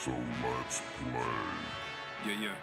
So let's play. Yeah.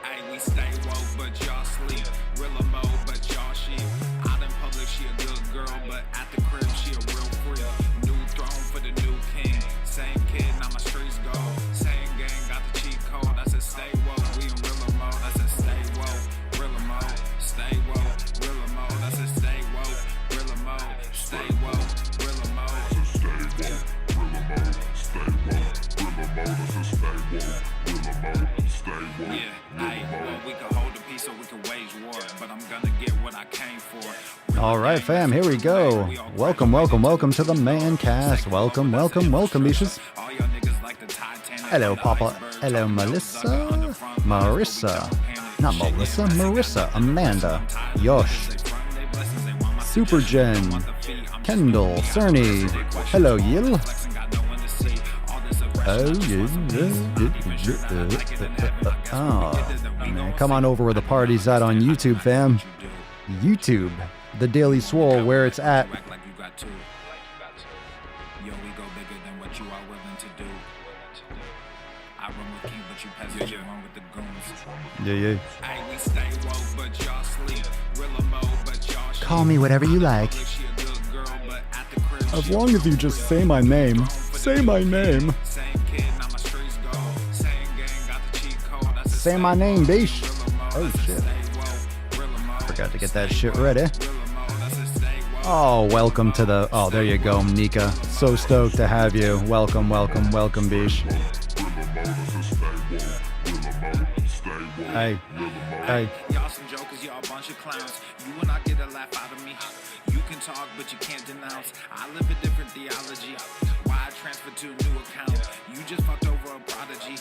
Hey, we stay woke, but y'all sleep. Rilla mode, but y'all sheep. Out in public, she a good girl, but at the crib, she a real freak. New throne for the new king. Same kid, now my streets go. Same gang, got the cheat code. I said stay woke, we in Rilla mode. I said stay woke, Rilla mode. Stay woke, Rilla mode. I said stay woke, Rilla mode. Stay woke, Rilla mode. I said stay woke, Rilla mode. Stay woke, Rilla mode. I said stay woke, Rilla mode. Stay woke, Yeah, hey, Rilla well, mode. we can hold a peace or we can wage war, but I'm gonna get what I came for. All right, fam, here we go. Welcome to the Mancast. Welcome, bitches. All y'all niggas like the Titanic. Hello, Papa. Hello, Melissa. Marissa. Not Melissa, Marissa. Amanda. Yosh. Super Jen. Kendall. Cerny. Hello, Yil. Oh, yeah. Oh, man. Come on over where the party's at on YouTube, fam. YouTube, the Daily Swole, where it's at. Yo, we go bigger than what you are willing to do. I run with king, but you peasants, you run with the goons. Yeah. Hey, we stay woke, but y'all sleep. Rilla mode, but y'all sheep. Call me whatever you like. She a good girl, but at the crib, As she long as you just say my name. Say my name. same kid, now my streets go. Same gang, got the cheat code. I said Say my name, bish. Rilla mode. Oh, I said shit. stay woke. Rilla mode. Forgot to get that shit ready. Rilla mode. I said stay woke. Oh, welcome to the... Oh, there you go, Nika. So stoked to have you. Welcome, bish. Rilla mode. I said stay woke, Rilla mode. Stay woke, Hey. Rilla mode. Hey. Y'all some jokers, y'all a bunch of clowns. You will not get a laugh out of me. You can talk, but you can't denounce. I live a different theology. Why I transferred to a new account? You just fucked over a prodigy.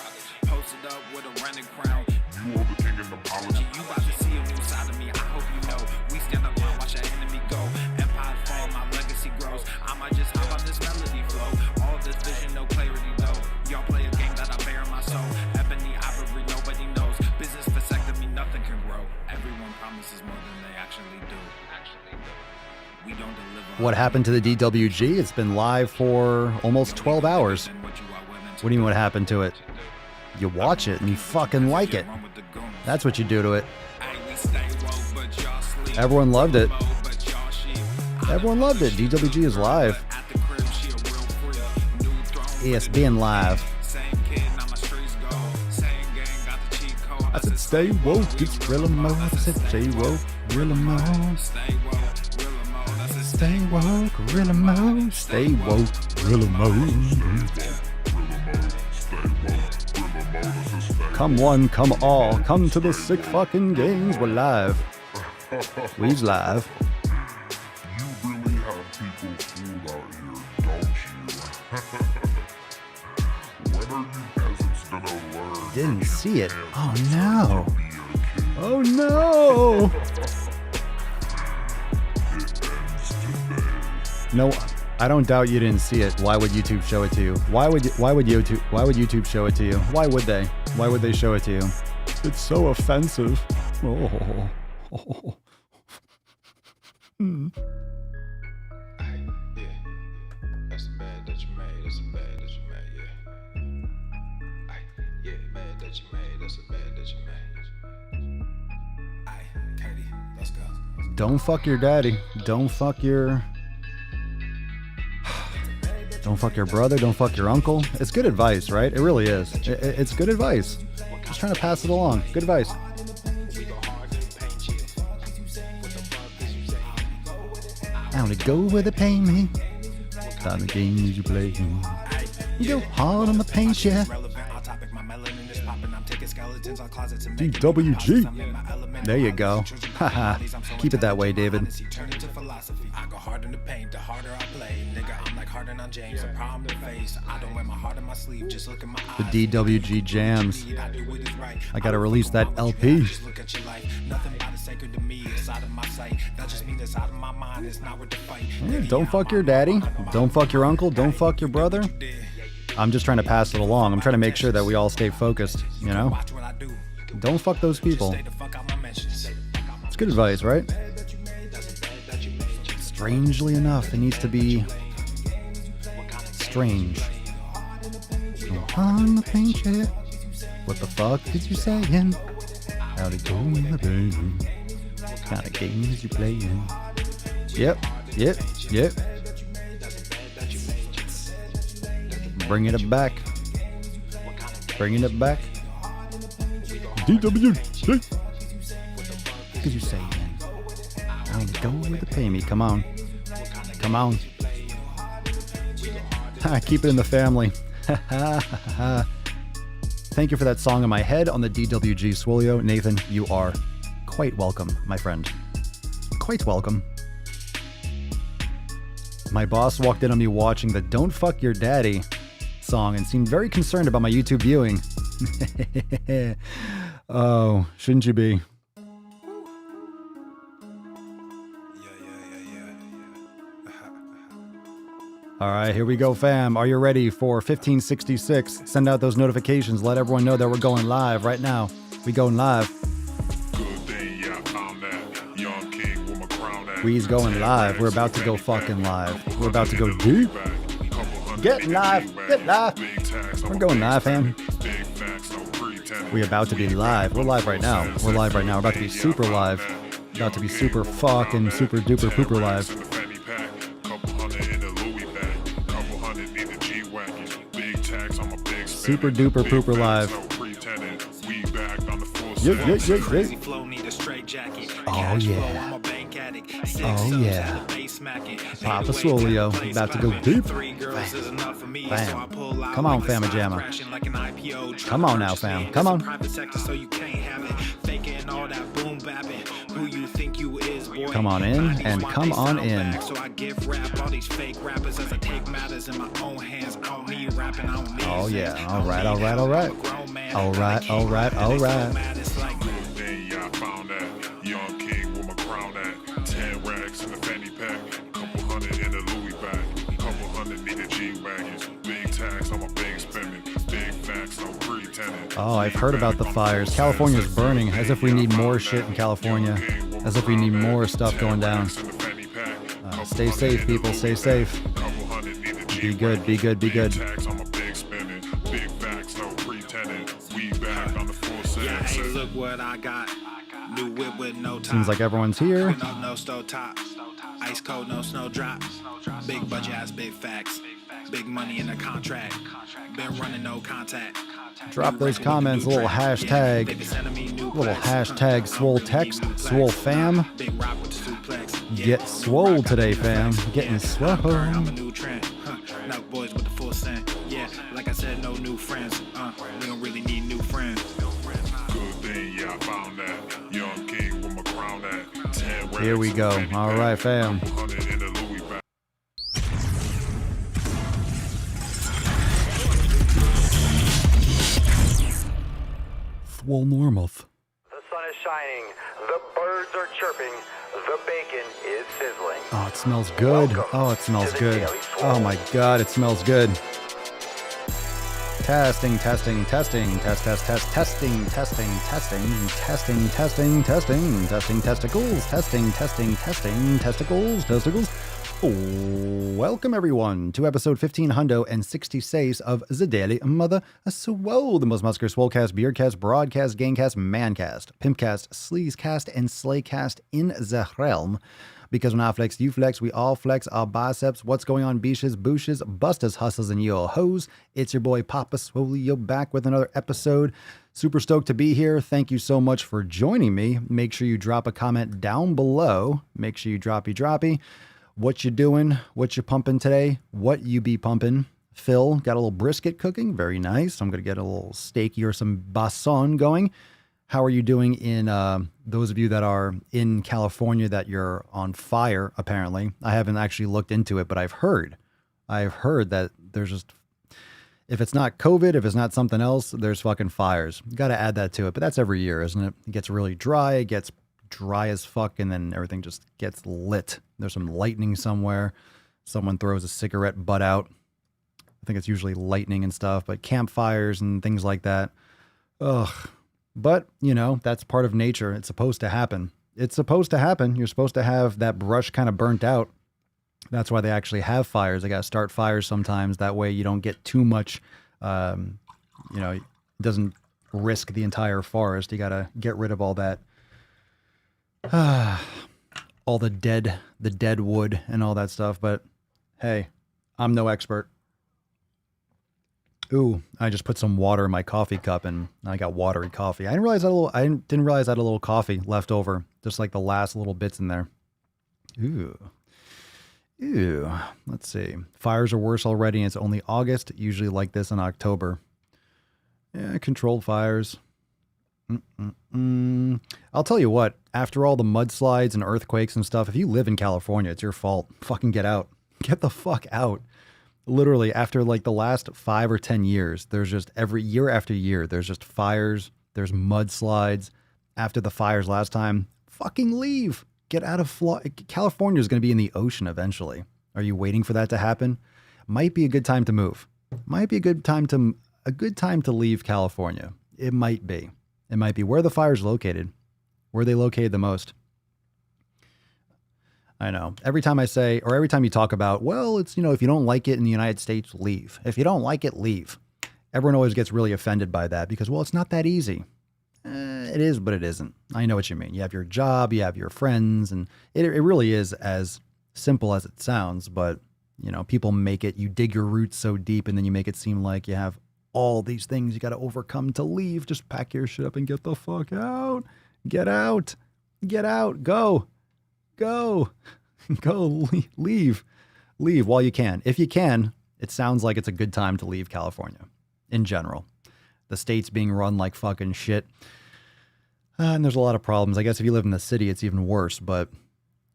Posted up with a running crown. You are the king in apology. You about to see a new side of me. I hope you know. We stand up and watch our enemy go. Empire fall, my legacy grows. I might just hop on this melody flow. All this vision, no clarity though. Y'all play a game that I bear in my soul. Ebony ivory, nobody knows. Business vasectomy, nothing can grow. Everyone promises more than they actually do. We don't deliver. What happened to the DWG? It's been live for almost 12 hours. What do you mean what happened to it? You watch it and you fucking like it. That's what you do to it. Everyone loved it. Everyone loved it. DWG is live. ESPN live. I said stay woke, it's Rilla mode. I said stay woke, Rilla mode. Stay woke, Rilla mode. Stay woke, Rilla mode. Come one, come all, come to the sick fucking games. We're live. We's live. You really have people fooled out here, don't you? When are you peasants gonna learn? Didn't see it. Oh Be no. a kid. Oh no. It ends today. No, I don't doubt you didn't see it. Why would YouTube show it to you? Why would YouTube show it to you? Why would they? Why would they show it to you? It's so offensive. Oh. Yeah, that's the bad that you made. That's the bad that you made. Yeah. Yeah, bad that you made. That's the bad that you made. Aye, Katie, let's go. Don't fuck your daddy. Don't fuck your brother. Don't fuck your uncle. It's good advice, right? It really is. It's good advice. Just trying to pass it along. Good advice. I only go where they pay me. Kind of games you play. You go hard on the paint, yeah. DWG. There you go. Haha. Keep it that way, David. I go hard in the paint, the harder I play. Nigga, I'm like Harden on James, a problem to face. I don't wear my heart on my sleeve, just look at my eyes. The DWG jams. I gotta release that LP. Just look at your life. Nothing about it sacred to me. It's out of my sight. That just means it's out of my mind. It's not worth the fight. Yeah, don't fuck your daddy. Don't fuck your uncle. Don't fuck your brother. I'm just trying to pass it along. I'm trying to make sure that we all stay focused, you know? Watch what I do. Don't fuck those people. Stay the fuck out my mentions. It's good advice, right? Strangely enough, it needs to be strange. on the paint shit. What the fuck did you saying? How'd it go in the baby? Kind of games you playing? Yep. Bringing it back. DWG. What did you say? How'd it go with the pay me? Come on. Keep it in the family. Thank you for that song in my head on the DWG Swolio. Nathan, you are quite welcome, my friend. Quite welcome. My boss walked in on me watching the Don't Fuck Your Daddy song and seemed very concerned about my YouTube viewing. Oh, shouldn't you be? All right, here we go, fam. Are you ready for 1566? Send out those notifications. Let everyone know that we're going live right now. We going live. We's going live. We're about to go fucking live. We're about to go deep. Get live. We're going live, fam. We about to be live. We're live right now. We're about to be super live. About to be super fucking super duper pooper live. Super duper pooper live. Oh yeah. Oh yeah. Papa Solio about to go deep. Bam. Come on, Famma Jamma. Come on now, fam. Come on. Come on in and come on in. So I give rap all these fake rappers as I take matters in my own hands. I don't need rapping, I don't need Oh yeah. All right. All right. All right. All right. All right. All right. Young king with my crown at 10 racks in the fanny pack, couple hundred in the Louis bag, couple hundred need a G-Wagon, big tax, I'm a big spending, big facts, no pretending. Oh, I've heard about the fires. California's burning, as if we need more shit in California, as if we need more stuff going down. Stay safe, people, stay safe. Be good, be good, be good. Yeah, hey, look what I got. New whip with no top. Seems like everyone's here. No stove top. Ice cold, no snow drop. Big budget has big facts. Big money in the contract. Been running no contact. Drop those comments, a little hashtag swole text, swole fam. Get swole today, fam. Getting swole. Now boys with the full scent. Yeah, like I said, no new friends. We don't really need new friends. Here we go. All right, fam. Swolenormous. The sun is shining, the birds are chirping, the bacon is sizzling. Oh, it smells good. Oh, it smells good. Oh my God, it smells good. Testing, testing, testing, testing, testicles, testicles. Welcome everyone to episode 1566 of the Daily Mother Swole, the most muscular swolecast, beardcast, broadcast, gangcast, mancast, pimpcast, sleazecast, and slaycast in the realm. Because when I flex, you flex, we all flex our biceps. What's going on, beaches, booshes, busters, hustles, and yo hoes? It's your boy Papa Swolio back with another episode. Super stoked to be here. Thank you so much for joining me. Make sure you drop a comment down below. Make sure you droppy. What you doing? What you pumping today? What you be pumping? Phil, got a little brisket cooking. Very nice. I'm going to get a little steaky or some basson going. How are you doing in those of you that are in California that you're on fire, apparently? I haven't actually looked into it, but I've heard that there's just, if it's not COVID, if it's not something else, there's fucking fires. You got to add that to it, but that's every year, isn't it? It gets really dry, it gets dry as fuck, and then everything just gets lit. There's some lightning somewhere. Someone throws a cigarette butt out. I think it's usually lightning and stuff, but campfires and things like that. Ugh. But, you know, that's part of nature. It's supposed to happen. It's supposed to happen. You're supposed to have that brush kind of burnt out. That's why they actually have fires. They got to start fires sometimes. That way you don't get too much You know, it doesn't risk the entire forest. You got to get rid of all that, all the dead wood and all that stuff. But hey, I'm no expert. Ooh, I just put some water in my coffee cup and I got watery coffee. I didn't realize I had a little coffee left over, just like the last little bits in there. Ooh. Let's see. Fires are worse already and it's only August, usually like this in October. Yeah, controlled fires. I'll tell you what, after all the mudslides and earthquakes and stuff, if you live in California, it's your fault. Fucking get out. Get the fuck out. Literally, after like the last 5 or 10 years, there's just every year after year, there's just fires, there's mudslides. After the fires last time, fucking leave. Get out of Florida. California is going to be in the ocean eventually. Are you waiting for that to happen? Might be a good time to move. Might be a good time to leave California. It might be. It might be. Where are the fires located? Where are they located the most? I know. Every time I say, or every time you talk about, well, it's, you know, if you don't like it in the United States, leave. If you don't like it, leave. Everyone always gets really offended by that because, well, it's not that easy. It is, but it isn't. I know what you mean. You have your job, you have your friends, and it really is as simple as it sounds. But, you know, people make it, you dig your roots so deep and then you make it seem like you have all these things you got to overcome to leave. Just pack your shit up and get the fuck out. Get out. Get out. Go. Leave while you can. If you can, it sounds like it's a good time to leave California in general. The state's being run like fucking shit. And there's a lot of problems. I guess if you live in the city, it's even worse. But,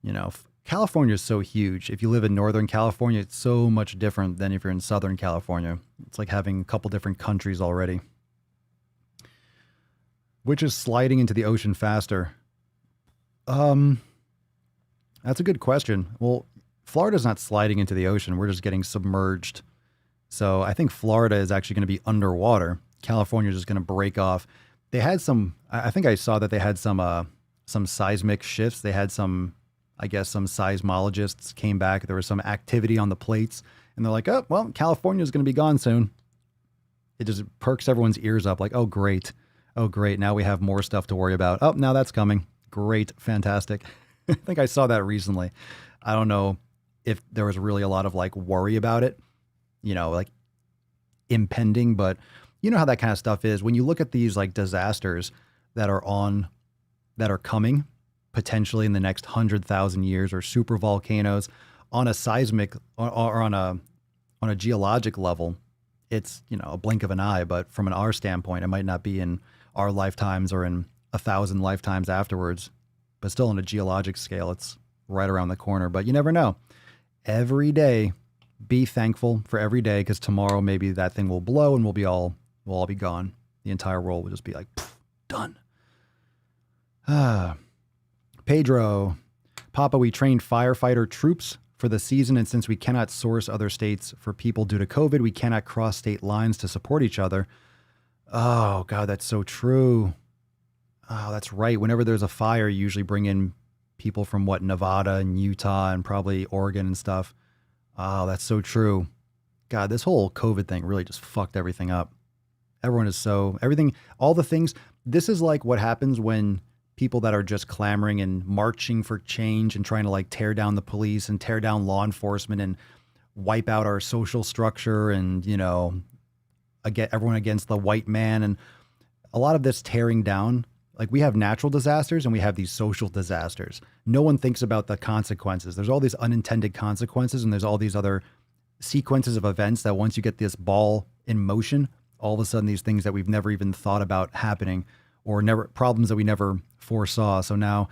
you know, California is so huge. If you live in Northern California, it's so much different than if you're in Southern California. It's like having a couple different countries already. Which is sliding into the ocean faster? That's a good question. Well, Florida's not sliding into the ocean. We're just getting submerged. So I think Florida is actually going to be underwater. California is just going to break off. They had some, I think I saw that they had some seismic shifts. They had some, I guess some seismologists came back. There was some activity on the plates and they're like, oh, well, California is going to be gone soon. It just perks everyone's ears up like, oh, great. Oh, great. Now we have more stuff to worry about. Oh, now that's coming. Great. Fantastic. I think I saw that recently. I don't know if there was really a lot of like worry about it, you know, like impending, but you know how that kind of stuff is. When you look at these like disasters that are coming potentially in the next 100,000 years, or super volcanoes on a seismic or on a geologic level, it's, you know, a blink of an eye, but from our standpoint, it might not be in our lifetimes or in 1,000 lifetimes afterwards. But still on a geologic scale, it's right around the corner. But you never know. Every day, be thankful for every day, because tomorrow maybe that thing will blow and we'll all be gone. The entire world will just be like, done. Pedro, Papa, we trained firefighter troops for the season, and since we cannot source other states for people due to COVID, we cannot cross state lines to support each other. Oh, God, that's so true. Oh, that's right. Whenever there's a fire, you usually bring in people from Nevada and Utah and probably Oregon and stuff. Oh, that's so true. God, this whole COVID thing really just fucked everything up. Everyone is all the things. This is like what happens when people that are just clamoring and marching for change and trying to like tear down the police and tear down law enforcement and wipe out our social structure and, you know, everyone against the white man. And a lot of this tearing down, like we have natural disasters and we have these social disasters. No one thinks about the consequences. There's all these unintended consequences and there's all these other sequences of events that once you get this ball in motion, all of a sudden these things that we've never even thought about happening or problems that we never foresaw. So now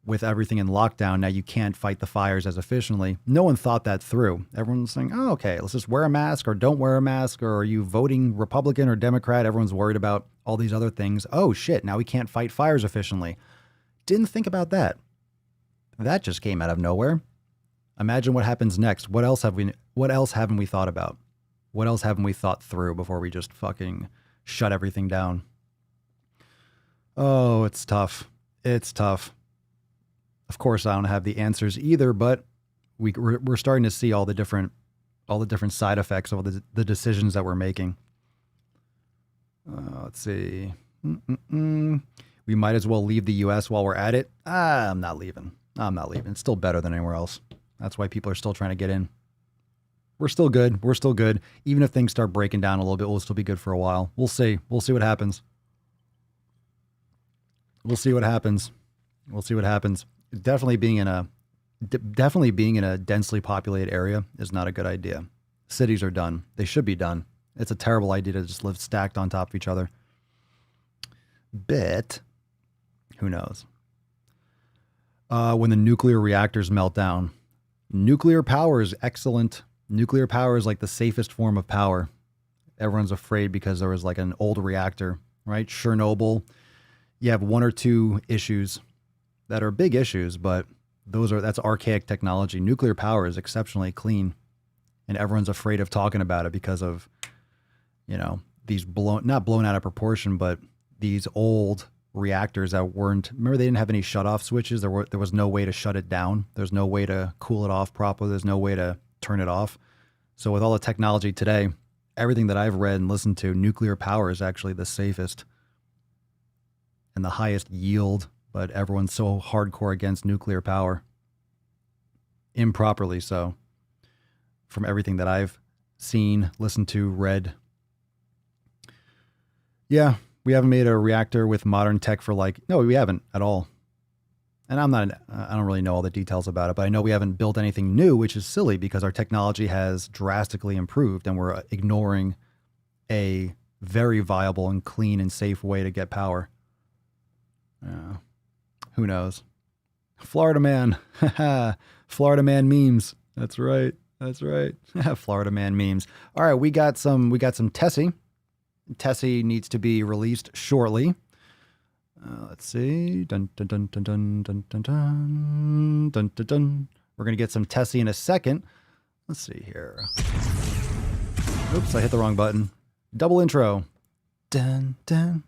with everything in lockdown, now you can't fight the fires as efficiently. No one thought that through. Everyone's saying, oh, okay, let's just wear a mask or don't wear a mask, or are you voting Republican or Democrat? Everyone's worried about all these other things. Oh shit, now we can't fight fires efficiently. Didn't think about that. That just came out of nowhere. Imagine what happens next. What else haven't we thought about? What else haven't we thought through before we just fucking shut everything down? Oh, it's tough. It's tough. Of course, I don't have the answers either, but we're starting to see all the different side effects of the decisions that we're making. Let's see. We might as well leave the U.S. while we're at it. I'm not leaving. It's still better than anywhere else. That's why people are still trying to get in. We're still good. Even if things start breaking down a little bit, we'll still be good for a while. We'll see. We'll see what happens. Definitely being in a densely populated area is not a good idea. Cities are done. They should be done. It's a terrible idea to just live stacked on top of each other. But who knows? When the nuclear reactors melt down, nuclear power is excellent. Nuclear power is like the safest form of power. Everyone's afraid because there was like an old reactor, right? Chernobyl. You have one or two issues that are big issues, but that's archaic technology. Nuclear power is exceptionally clean, and everyone's afraid of talking about it because of, these not blown out of proportion, but these old reactors that remember they didn't have any shut-off switches. There was no way to shut it down. There's no way to cool it off properly. There's no way to turn it off. So with all the technology today, everything that I've read and listened to, nuclear power is actually the safest and the highest yield, but everyone's so hardcore against nuclear power. Improperly so. From everything that I've seen, listened to, read. Yeah, we haven't made a reactor with modern tech no, we haven't at all. And I don't really know all the details about it, but I know we haven't built anything new, which is silly because our technology has drastically improved and we're ignoring a very viable and clean and safe way to get power. Who knows? Florida man. Florida man memes. That's right. Florida man memes. All right, we got some Tessie. Tessie needs to be released shortly. Let's see. Dun, dun, dun, dun, dun, dun, dun, dun, dun, dun, dun. We're going to get some Tessie in a second. Let's see here. Oops, I hit the wrong button. Double intro. Dun, dun.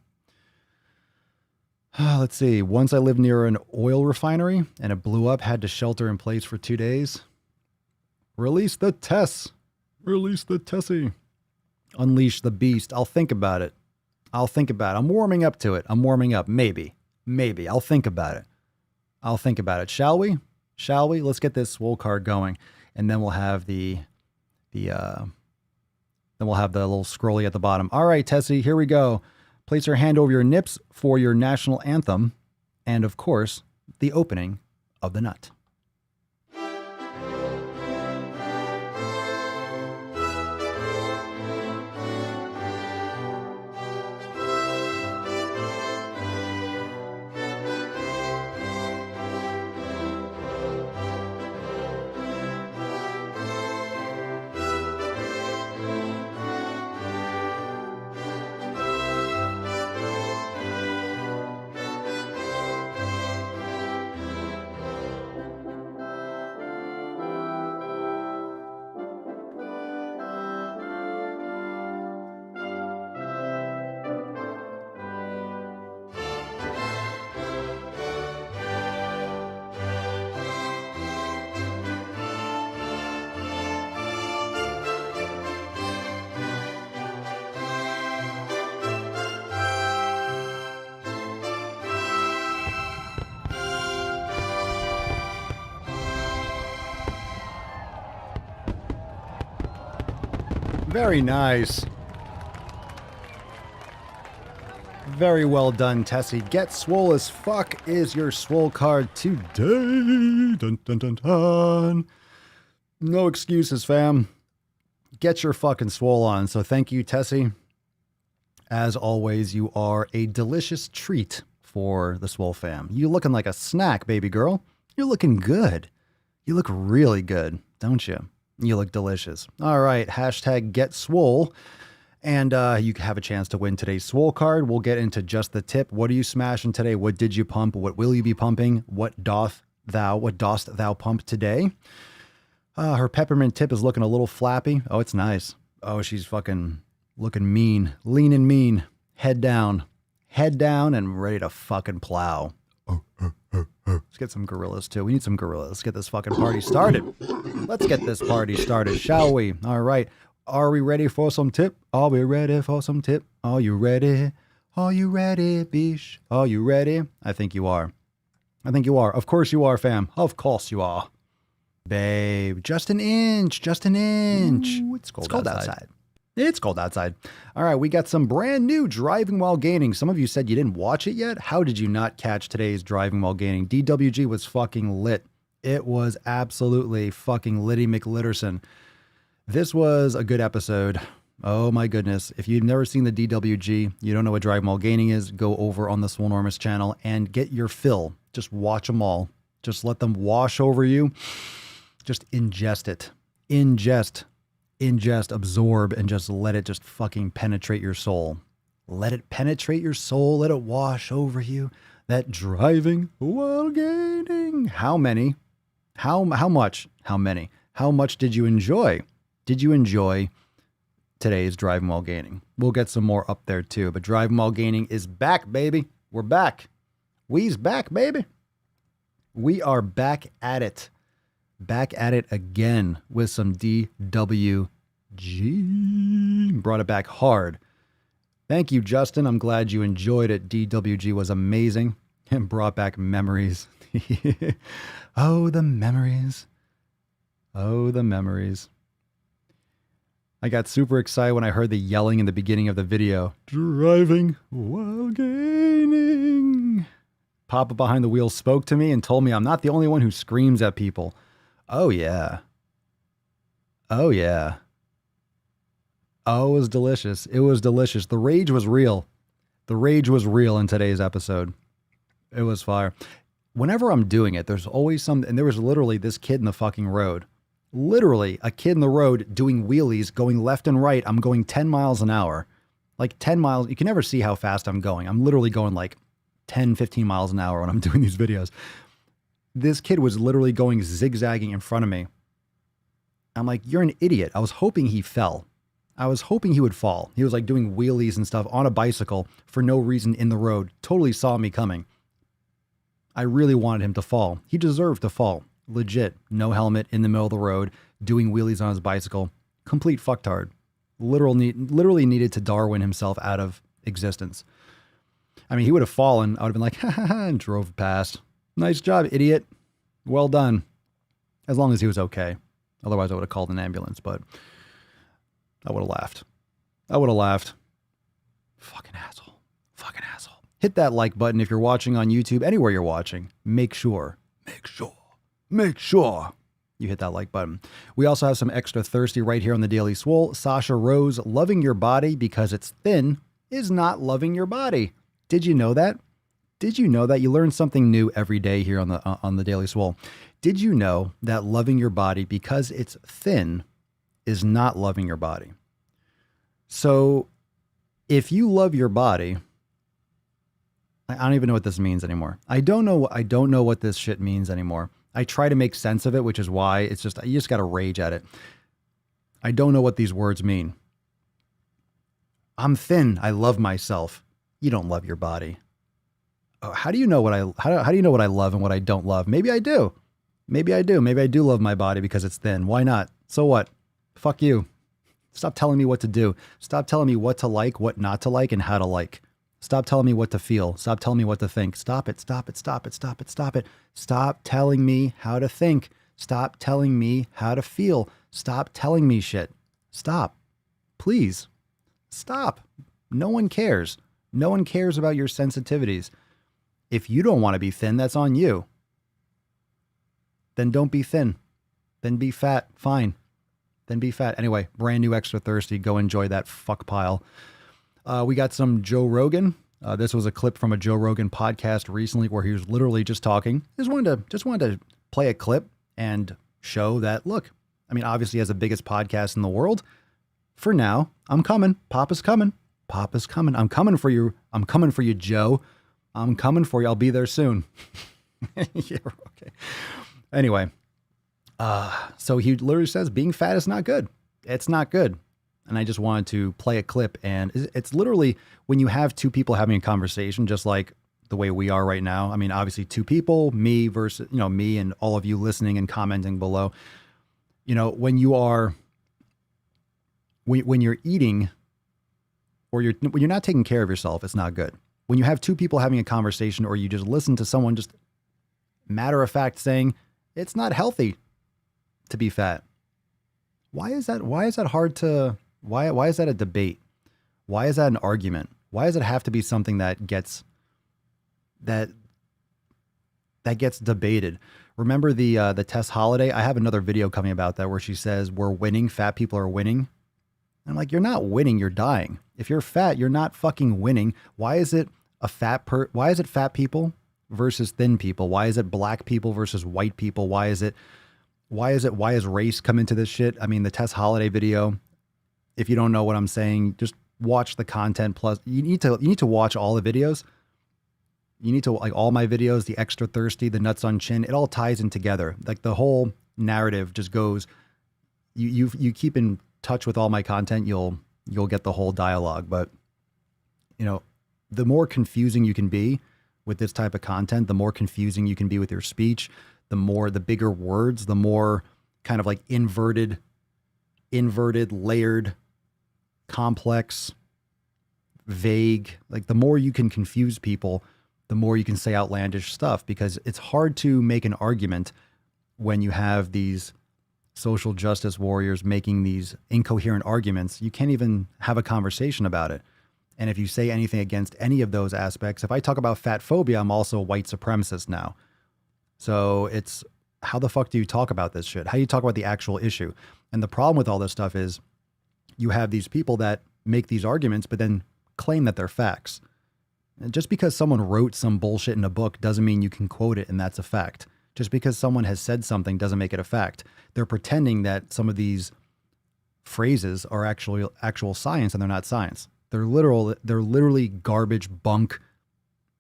Let's see. Once I lived near an oil refinery and it blew up, had to shelter in place for 2 days. Release the Tess. Release the Tessie. Unleash the beast. I'll think about it. I'm warming up to it. Maybe. I'll think about it. Shall we? Let's get this Swole Card going. And then we'll have the little scrolly at the bottom. All right, Tessie, here we go. Place your hand over your nips for your national anthem. And of course, the opening of the nut. Very nice. Very well done, Tessie. Get swole as fuck is your Swole Card today. Dun, dun, dun, dun. No excuses, fam. Get your fucking swole on. So thank you, Tessie. As always, you are a delicious treat for the Swole fam. You looking like a snack, baby girl. You're looking good. You look really good, don't you? You look delicious. All right, hashtag get swole. And you have a chance to win today's Swole Card. We'll get into just the tip. What are you smashing today? What did you pump? What will you be pumping? What dost thou pump today? Her peppermint tip is looking a little flappy. Oh, it's nice. Oh, she's fucking looking mean. Lean and mean. Head down and ready to fucking plow. Let's get some gorillas too. We need some gorillas. Let's get this fucking party started. Let's get this party started, shall we? All right. Are we ready for some tip? Are we ready for some tip? Are you ready? Are you ready, bish? Are you ready? I think you are. I think you are. Of course you are, fam. Of course you are. Babe, just an inch, just an inch. Ooh, it's cold outside. It's cold outside. All right, we got some brand new Driving While Gaining. Some of you said you didn't watch it yet. How did you not catch today's Driving While Gaining? DWG was fucking lit. It was absolutely fucking Liddy McLitterson. This was a good episode. Oh my goodness. If you've never seen the DWG, you don't know what Driving While Gaining is, go over on the Swolenormous channel and get your fill. Just watch them all. Just let them wash over you. Just ingest it. Ingest, absorb, and just let it just fucking penetrate your soul. Let it penetrate your soul. Let it wash over you. That Driving While Gaining. How many? How much? How many? How much did you enjoy? Did you enjoy today's Driving While Gaining? We'll get some more up there too, but Driving While Gaining is back, baby. We're back. We's back, baby. We are back at it. Back at it again with some DWG. Brought it back hard. Thank you, Justin. I'm glad you enjoyed it. DWG was amazing and brought back memories. Oh, the memories. Oh, the memories. I got super excited when I heard the yelling in the beginning of the video. Driving while gaining. Papa behind the wheel spoke to me and told me I'm not the only one who screams at people. Oh, yeah. Oh, yeah. Oh, it was delicious. It was delicious. The rage was real. The rage was real in today's episode. It was fire. Whenever I'm doing it, there's always some, and there was literally this kid in the fucking road. Literally a kid in the road doing wheelies, going left and right. I'm going 10 miles an hour. Like 10 miles. You can never see how fast I'm going. I'm literally going like 10, 15 miles an hour when I'm doing these videos. This kid was literally going zigzagging in front of me. I'm like, you're an idiot. I was hoping he fell. I was hoping he would fall. He was like doing wheelies and stuff on a bicycle for no reason in the road. Totally saw me coming. I really wanted him to fall. He deserved to fall. Legit. No helmet in the middle of the road, doing wheelies on his bicycle. Complete fucktard. Literally needed to Darwin himself out of existence. I mean, he would have fallen. I would have been like, ha ha ha, and drove past. Nice job, idiot. Well done. As long as he was okay. Otherwise, I would have called an ambulance, but I would have laughed. I would have laughed. Fucking asshole. Fucking asshole. Hit that like button if you're watching on YouTube, anywhere you're watching. Make sure you hit that like button. We also have some extra thirsty right here on the Daily Swole. Sasharose, loving your body because it's thin is not loving your body. Did you know that? Did you know that? You learn something new every day here on the Daily Swole. Did you know that loving your body because it's thin is not loving your body? So if you love your body, I don't even know what this means anymore. I don't know what this shit means anymore. I try to make sense of it, which is why it's just, you just got to rage at it. I don't know what these words mean. I'm thin. I love myself. You don't love your body. Oh, how do you know what how do you know what I love and what I don't love? Maybe I do. Maybe I do. Maybe I do love my body because it's thin. Why not? So what? Fuck you. Stop telling me what to do. Stop telling me what to like, what not to like, and how to like. Stop telling me what to feel. Stop telling me what to think. Stop it. Stop it. Stop it. Stop it. Stop it. Stop telling me how to think. Stop telling me how to feel. Stop telling me shit. Stop. Please. Stop. No one cares. No one cares about your sensitivities. If you don't want to be thin, that's on you. Then don't be thin. Then be fat. Fine. Then be fat. Anyway, brand new Extra Thirsty. Go enjoy that fuck pile. We got some Joe Rogan. This was a clip from a Joe Rogan podcast recently where he was literally just talking. Just wanted to play a clip and show that, look, I mean, obviously he has the biggest podcast in the world. For now, I'm coming. Papa's coming. Papa's coming. I'm coming for you. I'm coming for you, Joe. I'm coming for you. I'll be there soon. Yeah, okay. Anyway, so he literally says being fat is not good. It's not good. And I just wanted to play a clip, and it's literally when you have two people having a conversation, just like the way we are right now. I mean, obviously two people, me versus, me and all of you listening and commenting below, when you are when you're eating or when you're not taking care of yourself, it's not good. When you have two people having a conversation or you just listen to someone just matter of fact saying it's not healthy to be fat. Why is that? Why is that hard to, why is that a debate? Why is that an argument? Why does it have to be something that gets debated? Remember the Tess Holiday? I have another video coming about that where she says we're winning, fat people are winning. And I'm like, you're not winning, you're dying. If you're fat, you're not fucking winning. Why is it why is it fat people versus thin people? Why is it black people versus white people? Why is race come into this shit? I mean, the Tess Holiday video, if you don't know what I'm saying, just watch the content. Plus you need to watch all the videos. You need to, like, all my videos, the extra thirsty, the nuts on chin, it all ties in together. Like the whole narrative just goes, you keep in touch with all my content, you'll get the whole dialogue. But you know, the more confusing you can be with this type of content, the more confusing you can be with your speech, the bigger words, the more kind of like inverted, layered, complex, vague, like the more you can confuse people, the more you can say outlandish stuff, because it's hard to make an argument when you have these social justice warriors making these incoherent arguments. You can't even have a conversation about it. And if you say anything against any of those aspects, if I talk about fat phobia, I'm also a white supremacist now. So it's, how the fuck do you talk about this shit? How do you talk about the actual issue? And the problem with all this stuff is you have these people that make these arguments, but then claim that they're facts. And just because someone wrote some bullshit in a book doesn't mean you can quote it and that's a fact. Just because someone has said something doesn't make it a fact. They're pretending that some of these phrases are actual science, and they're not science. They're literally garbage, bunk,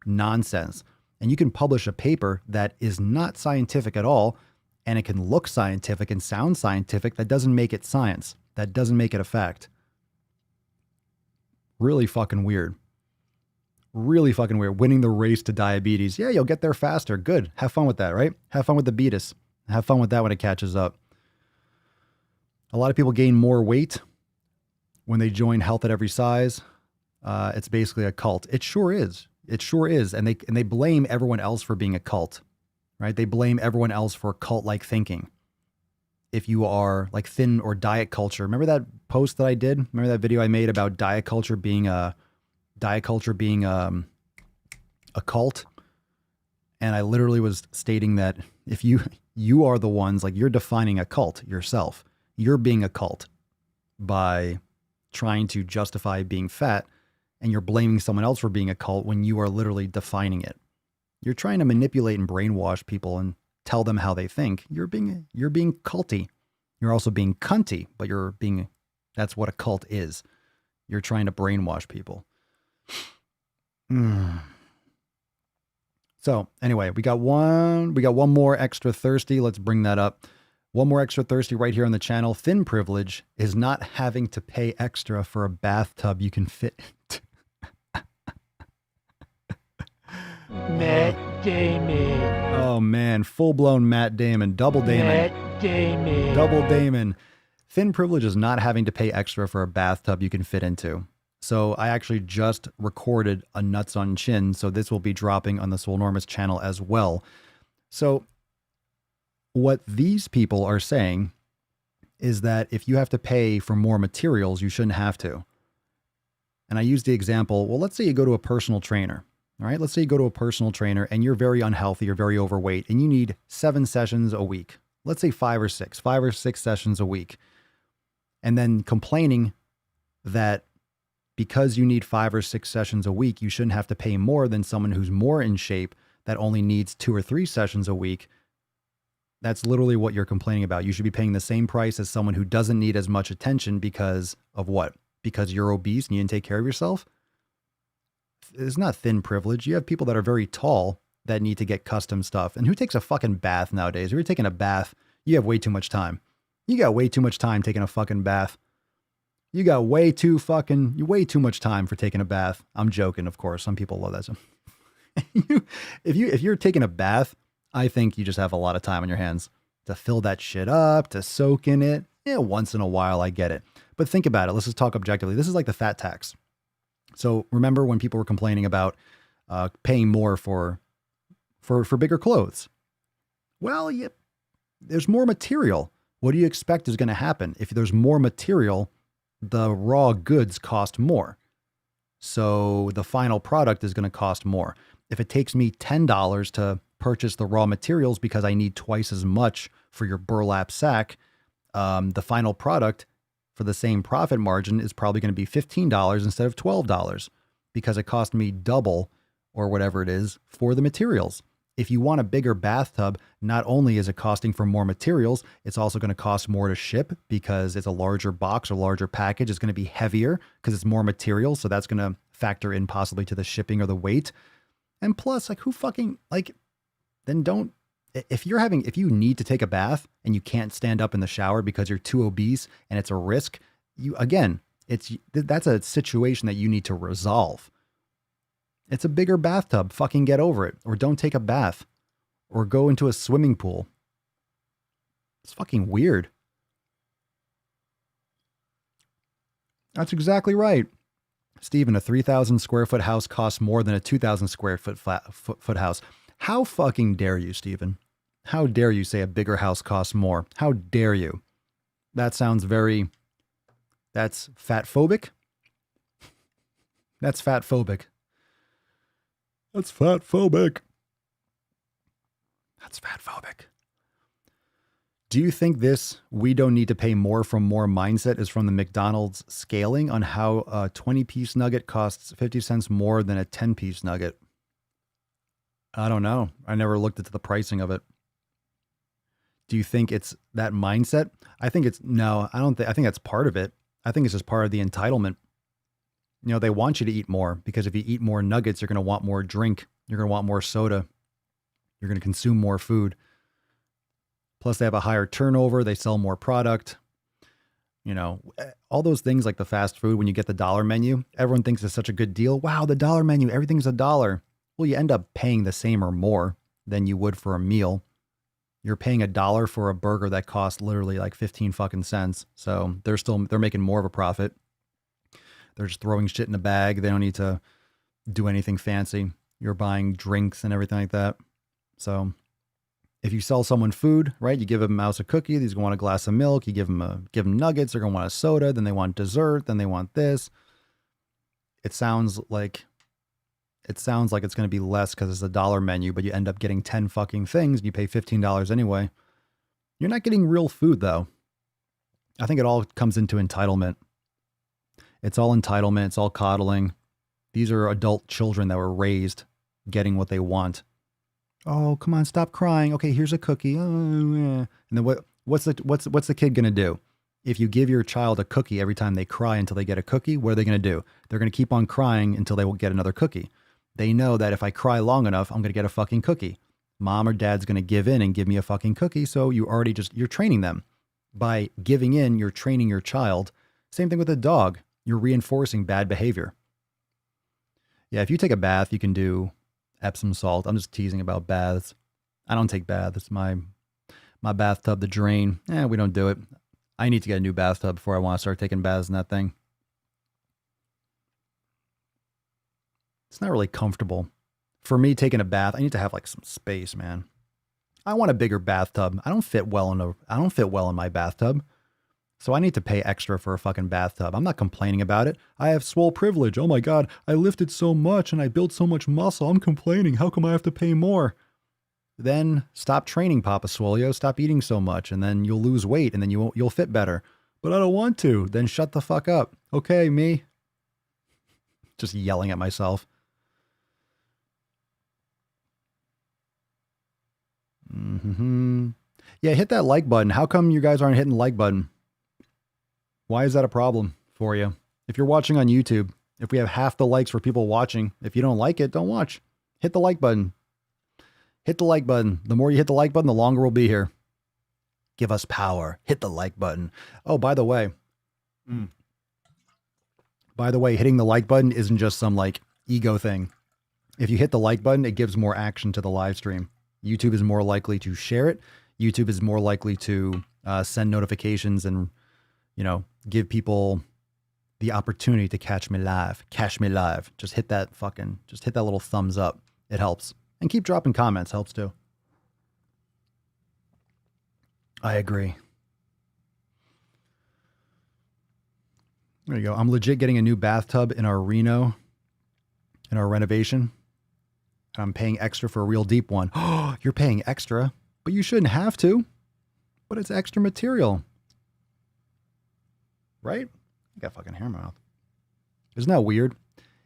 nonsense. And you can publish a paper that is not scientific at all, and it can look scientific and sound scientific. That doesn't make it science. That doesn't make it a fact. Really fucking weird. Really fucking weird. Winning the race to diabetes. Yeah, you'll get there faster. Good. Have fun with that, right? Have fun with the beatus. Have fun with that when it catches up. A lot of people gain more weight when they join Health at Every Size. It's basically a cult. It sure is. It sure is. And they blame everyone else for being a cult, right? They blame everyone else for cult-like thinking. If you are like thin or diet culture. Remember that post that I did? Remember that video I made about diet culture being a cult? And I literally was stating that if you are the ones, like, you're defining a cult yourself. You're being a cult by trying to justify being fat, and you're blaming someone else for being a cult when you are literally defining it. You're trying to manipulate and brainwash people and tell them how they think. You're being culty. You're also being cunty, but that's what a cult is. You're trying to brainwash people. So anyway, we got one more extra thirsty. Let's bring that up. One more extra thirsty right here on the channel. Thin privilege is not having to pay extra for a bathtub you can fit into. Matt Damon. Oh man, full-blown Matt Damon, double Damon. Matt Damon. Double Damon. Thin privilege is not having to pay extra for a bathtub you can fit into. So I actually just recorded a Nuts on Chin, so this will be dropping on the Swolenormous channel as well. So what these people are saying is that if you have to pay for more materials, you shouldn't have to. And I use the example, well, let's say you go to a personal trainer. All right, let's say you go to a personal trainer and you're very unhealthy, you're very overweight, and you need 7 sessions a week. Let's say 5 or 6 sessions a week. And then complaining that because you need 5 or 6 sessions a week, you shouldn't have to pay more than someone who's more in shape that only needs 2 or 3 sessions a week. That's literally what you're complaining about. You should be paying the same price as someone who doesn't need as much attention because of what? Because you're obese and you didn't take care of yourself? It's not thin privilege. You have people that are very tall that need to get custom stuff. And who takes a fucking bath nowadays? If you're taking a bath, you have way too much time. You got way too much time taking a fucking bath. You got way too much time for taking a bath. I'm joking, of course. Some people love that. So if you're taking a bath, I think you just have a lot of time on your hands to fill that shit up, to soak in it. Yeah, once in a while, I get it. But think about it. Let's just talk objectively. This is like the fat tax. So remember when people were complaining about paying more for bigger clothes? Well, there's more material. What do you expect is going to happen? If there's more material, the raw goods cost more. So the final product is going to cost more. If it takes me $10 to purchase the raw materials because I need twice as much for your burlap sack, the final product for the same profit margin is probably going to be $15 instead of $12 because it cost me double or whatever it is for the materials. If you want a bigger bathtub, not only is it costing for more materials, it's also going to cost more to ship because it's a larger box or larger package. It's going to be heavier because it's more material. So that's going to factor in possibly to the shipping or the weight. And plus, like, who fucking, like, then don't, if you need to take a bath and you can't stand up in the shower because you're too obese and it's a risk, that's a situation that you need to resolve. It's a bigger bathtub. Fucking get over it. Or don't take a bath. Or go into a swimming pool. It's fucking weird. That's exactly right. Steven, a 3,000 square foot house costs more than a 2,000 square foot house. How fucking dare you, Steven? How dare you say a bigger house costs more? How dare you? That sounds that's fatphobic. That's fatphobic. That's fatphobic. That's fatphobic. Do you think this "we don't need to pay more for more" mindset is from the McDonald's scaling on how a 20-piece nugget costs 50 cents more than a 10-piece nugget? I don't know. I never looked into the pricing of it. Do you think it's that mindset? I think I think that's part of it. I think it's just part of the entitlement. You know, they want you to eat more because if you eat more nuggets, you're going to want more drink. You're going to want more soda. You're going to consume more food. Plus, they have a higher turnover. They sell more product. You know, all those things like the fast food, when you get the dollar menu, everyone thinks it's such a good deal. Wow, the dollar menu, everything's $1. Well, you end up paying the same or more than you would for a meal. You're paying $1 for a burger that costs literally like 15 fucking cents. So they're making more of a profit. They're just throwing shit in a bag. They don't need to do anything fancy. You're buying drinks and everything like that. So if you sell someone food, right, you give a mouse a cookie, they're going to want a glass of milk. You give them nuggets, they're going to want a soda, then they want dessert, then they want this. It sounds like it's going to be less because it's a dollar menu, but you end up getting 10 fucking things. You pay $15 anyway. You're not getting real food though. I think it all comes into entitlement. It's all entitlement. It's all coddling. These are adult children that were raised getting what they want. Oh, come on, stop crying. Okay, here's a cookie. Oh, yeah. And then what's the kid going to do? If you give your child a cookie every time they cry until they get a cookie, what are they going to do? They're going to keep on crying until they will get another cookie. They know that if I cry long enough, I'm going to get a fucking cookie. Mom or dad's going to give in and give me a fucking cookie. So you're training them. By giving in, you're training your child. Same thing with a dog. You're reinforcing bad behavior. Yeah, if you take a bath, you can do Epsom salt. I'm just teasing about baths. I don't take baths. My bathtub, the drain. We don't do it. I need to get a new bathtub before I want to start taking baths in that thing. It's not really comfortable. For me, taking a bath, I need to have like some space, man. I want a bigger bathtub. I don't fit well in my bathtub. So I need to pay extra for a fucking bathtub. I'm not complaining about it. I have swole privilege. Oh my God, I lifted so much and I built so much muscle. I'm complaining. How come I have to pay more? Then stop training, Papa Swolio. Stop eating so much and then you'll lose weight and then you'll fit better. But I don't want to. Then shut the fuck up. Okay, me. Just yelling at myself. Yeah, hit that like button. How come you guys aren't hitting the like button? Why is that a problem for you? If you're watching on YouTube, if we have half the likes for people watching, if you don't like it, don't watch. Hit the like button. Hit the like button. The more you hit the like button, the longer we'll be here. Give us power. Hit the like button. Oh, by the way, hitting the like button isn't just some like ego thing. If you hit the like button, it gives more action to the live stream. YouTube is more likely to share it. YouTube is more likely to send notifications and give people the opportunity to catch me live. Just hit that little thumbs up. It helps. And keep dropping comments. Helps too. I agree. There you go. I'm legit getting a new bathtub in our renovation. I'm paying extra for a real deep one. Oh, you're paying extra, but you shouldn't have to. But it's extra material. Right? I got fucking hair in my mouth. Isn't that weird?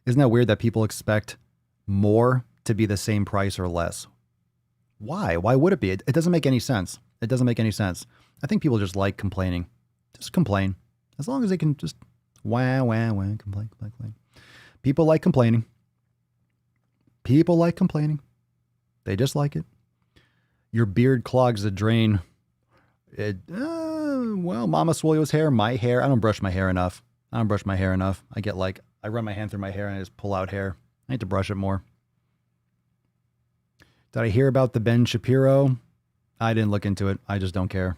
Isn't that weird that people expect more to be the same price or less? Why? Why would it be? It doesn't make any sense. It doesn't make any sense. I think people just like complaining. Just complain. As long as they can just complain. People like complaining. People like complaining. They just like it. Your beard clogs the drain. Well, Mama Swolio's hair, my hair. I don't brush my hair enough. I run my hand through my hair and I just pull out hair. I need to brush it more. Did I hear about the Ben Shapiro? I didn't look into it. I just don't care.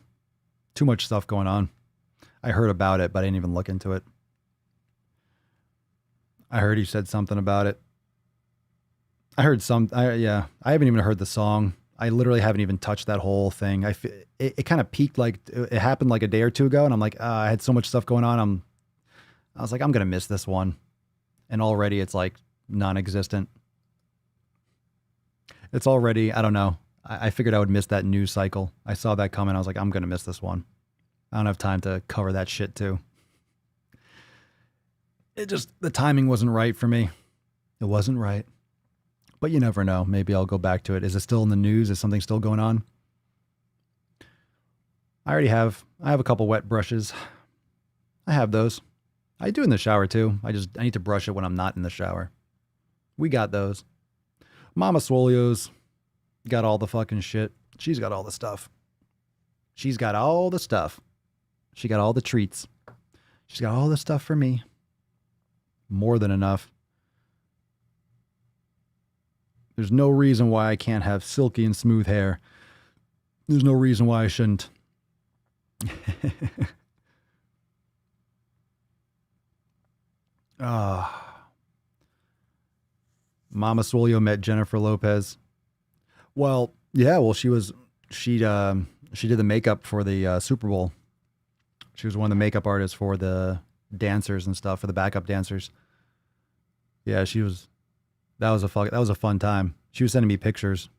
Too much stuff going on. I heard about it, but I didn't even look into it. I heard he said something about it. I haven't even heard the song. I literally haven't even touched that whole thing. It kind of peaked, like it happened like a day or two ago, and I'm like, I had so much stuff going on. I was like, I'm gonna miss this one, and already it's like non-existent. It's already, I don't know. I figured I would miss that news cycle. I saw that coming. I was like, I'm gonna miss this one. I don't have time to cover that shit too. The timing wasn't right for me. It wasn't right. But you never know. Maybe I'll go back to it. Is it still in the news? Is something still going on? I have a couple wet brushes. I have those. I do in the shower too. I need to brush it when I'm not in the shower. We got those. Mama Swolio's got all the fucking shit. She's got all the stuff. She's got all the stuff. She got all the treats. She's got all the stuff for me. More than enough. There's no reason why I can't have silky and smooth hair. There's no reason why I shouldn't. Mama Swolio met Jennifer Lopez. Well, yeah, she did the makeup for the Super Bowl. She was one of the makeup artists for the dancers and stuff, for the backup dancers. Yeah, that was a fun time. She was sending me pictures.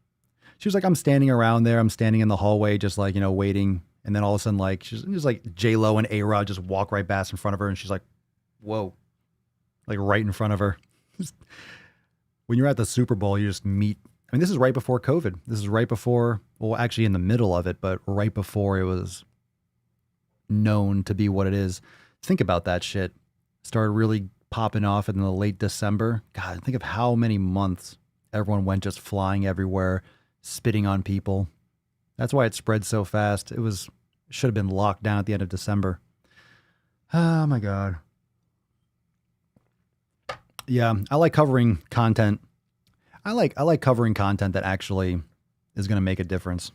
She was like, I'm standing around there. I'm standing in the hallway, just like, waiting. And then all of a sudden, like, she's just like J-Lo and A-Rod just walk right past in front of her. And she's like, whoa, like right in front of her. When you're at the Super Bowl, you just meet. I mean, this is right before COVID. This is right before, well, actually in the middle of it, but right before it was known to be what it is. Think about that shit. Started really popping off in the late December. God, think of how many months everyone went just flying everywhere, spitting on people. That's why it spread so fast. Should have been locked down at the end of December. Oh my God. Yeah, I like covering content. I like covering content that actually is going to make a difference.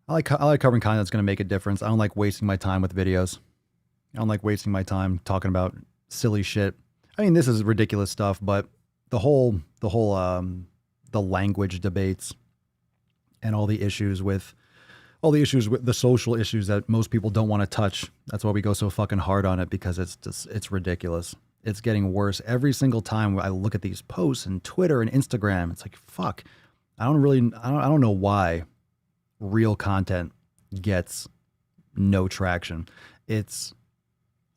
I like covering content that's going to make a difference. I don't like wasting my time with videos. I don't like wasting my time talking about silly shit. I mean, this is ridiculous stuff, but the language debates and all the issues with the social issues that most people don't want to touch. That's why we go so fucking hard on it, because it's ridiculous. It's getting worse every single time I look at these posts and Twitter and Instagram. It's like, fuck. I don't know why real content gets no traction. It's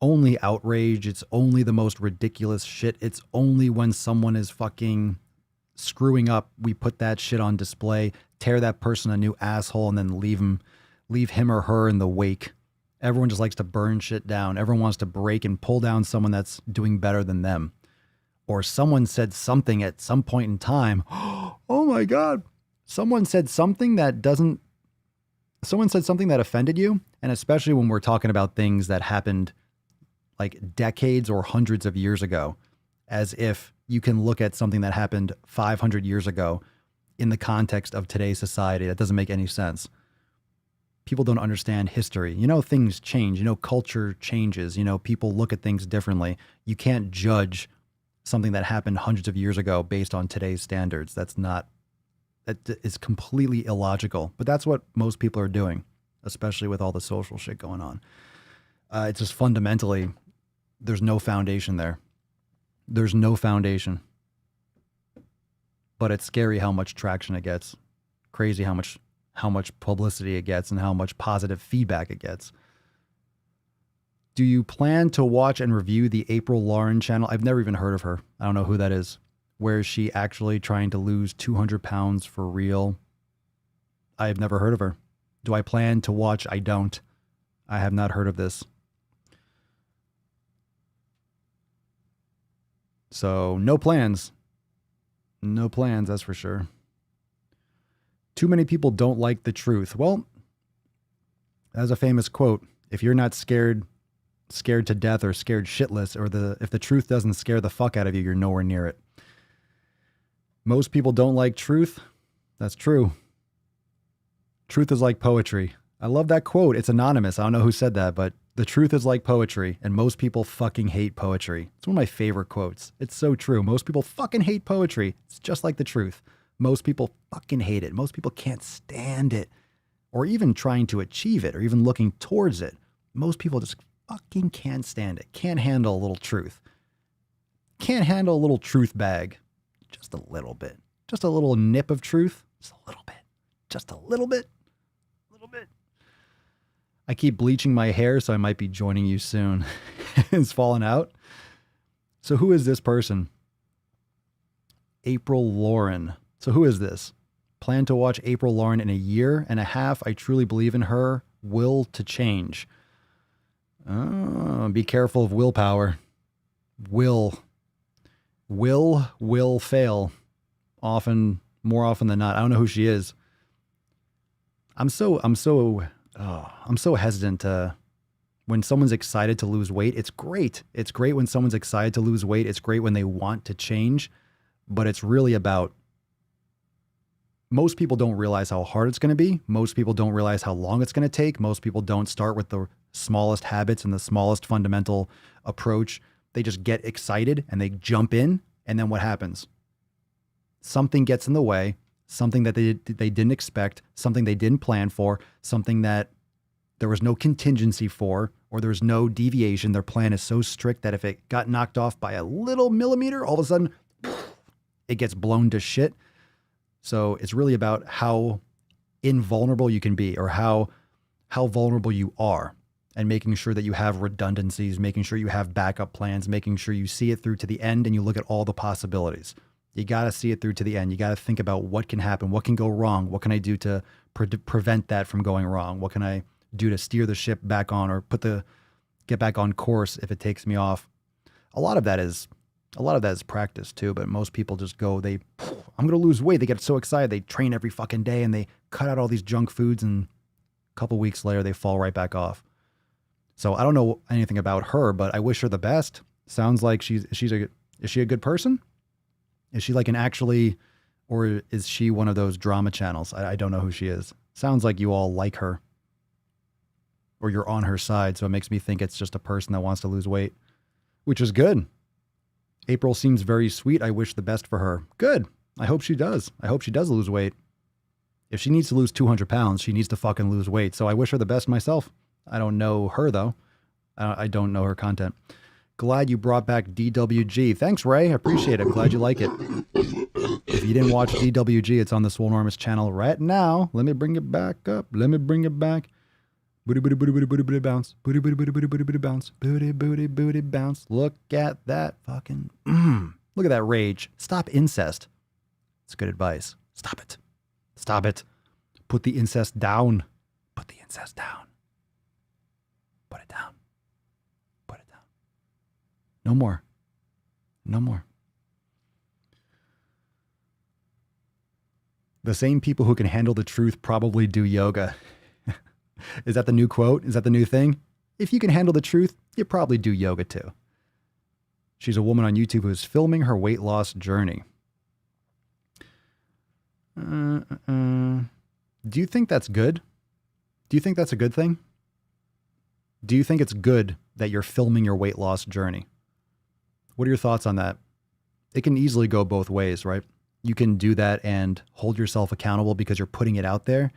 only outrage. It's only the most ridiculous shit. It's only when someone is fucking screwing up, we put that shit on display, tear that person a new asshole, and then leave him or her in the wake. Everyone just likes to burn shit down. Everyone wants to break and pull down someone that's doing better than them. Or someone said something at some point in time. Oh my God. Someone said something that offended you. And especially when we're talking about things that happened like decades or hundreds of years ago, as if you can look at something that happened 500 years ago in the context of today's society. That doesn't make any sense. people don't understand history. You know, things change. You know, culture changes. You know, people look at things differently. You can't judge something that happened hundreds of years ago based on today's standards. That is completely illogical. But that's what most people are doing, especially with all the social shit going on. It's just fundamentally, there's no foundation there. There's no foundation. But it's scary how much traction it gets. Crazy how much publicity it gets and how much positive feedback it gets. Do you plan to watch and review the April Lauren channel? I've never even heard of her. I don't know who that is. Where is she actually trying to lose 200 pounds for real? I've never heard of her. Do I plan to watch? I don't. I have not heard of this. So no plans. No plans, that's for sure. Too many people don't like the truth. Well, that's a famous quote. If you're not scared to death or scared shitless, or if the truth doesn't scare the fuck out of you, you're nowhere near it. Most people don't like truth. That's true. Truth is like poetry. I love that quote. It's anonymous. I don't know who said that, but the truth is like poetry, and most people fucking hate poetry. It's one of my favorite quotes. It's so true. Most people fucking hate poetry. It's just like the truth. Most people fucking hate it. Most people can't stand it, or even trying to achieve it, or even looking towards it. Most people just fucking can't stand it. Can't handle a little truth. Can't handle a little truth bag. Just a little bit. Just a little nip of truth. Just a little bit. Just a little bit. A little bit. I keep bleaching my hair, so I might be joining you soon. It's fallen out. So who is this person? April Lauren. So who is this? Plan to watch April Lauren in a year and a half. I truly believe in her will to change. Oh, be careful of willpower. Will fail. More often than not. I don't know who she is. I'm so hesitant to, when someone's excited to lose weight. It's great. It's great when someone's excited to lose weight. It's great when they want to change, but it's really about, most people don't realize how hard it's going to be. Most people don't realize how long it's going to take. Most people don't start with the smallest habits and the smallest fundamental approach. They just get excited and they jump in. And then what happens? Something gets in the way, something that they didn't expect, something they didn't plan for, something that there was no contingency for, or there was no deviation. Their plan is so strict that if it got knocked off by a little millimeter, all of a sudden it gets blown to shit. So it's really about how invulnerable you can be, or how vulnerable you are, and making sure that you have redundancies, making sure you have backup plans, making sure you see it through to the end and you look at all the possibilities. You got to see it through to the end. You got to think about what can happen, what can go wrong, what can I do to prevent that from going wrong, what can I do to steer the ship back on, or get back on course if it takes me off. A lot of that is practice too, but most people just go, I'm going to lose weight. They get so excited. They train every fucking day and they cut out all these junk foods, and a couple weeks later they fall right back off. So I don't know anything about her, but I wish her the best. Sounds like is she a good person? Is she like or is she one of those drama channels? I don't know who she is. Sounds like you all like her, or you're on her side. So it makes me think it's just a person that wants to lose weight, which is good. April seems very sweet. I wish the best for her. Good. I hope she does. I hope she does lose weight. If she needs to lose 200 pounds, she needs to fucking lose weight. So I wish her the best myself. I don't know her though. I don't know her content. Glad you brought back DWG. Thanks, Ray. I appreciate it. I'm glad you like it. If you didn't watch DWG, it's on the Swolenormous channel right now. Let me bring it back up. Let me bring it back. Booty, booty, booty, booty, booty, booty, bounce. Booty, booty, booty, booty, booty, booty, bounce. Booty, booty, booty, bounce. Look at that fucking, look at that rage. Stop incest. It's good advice. Stop it. Stop it. Put the incest down. Put the incest down. Put it down. Put it down. No more. No more. The same people who can handle the truth probably do yoga. Is that the new quote? Is that the new thing? If you can handle the truth, you probably do yoga too. She's a woman on YouTube who is filming her weight loss journey. Do you think that's good? Do you think that's a good thing? Do you think it's good that you're filming your weight loss journey? What are your thoughts on that? It can easily go both ways, right? You can do that and hold yourself accountable because you're putting it out there,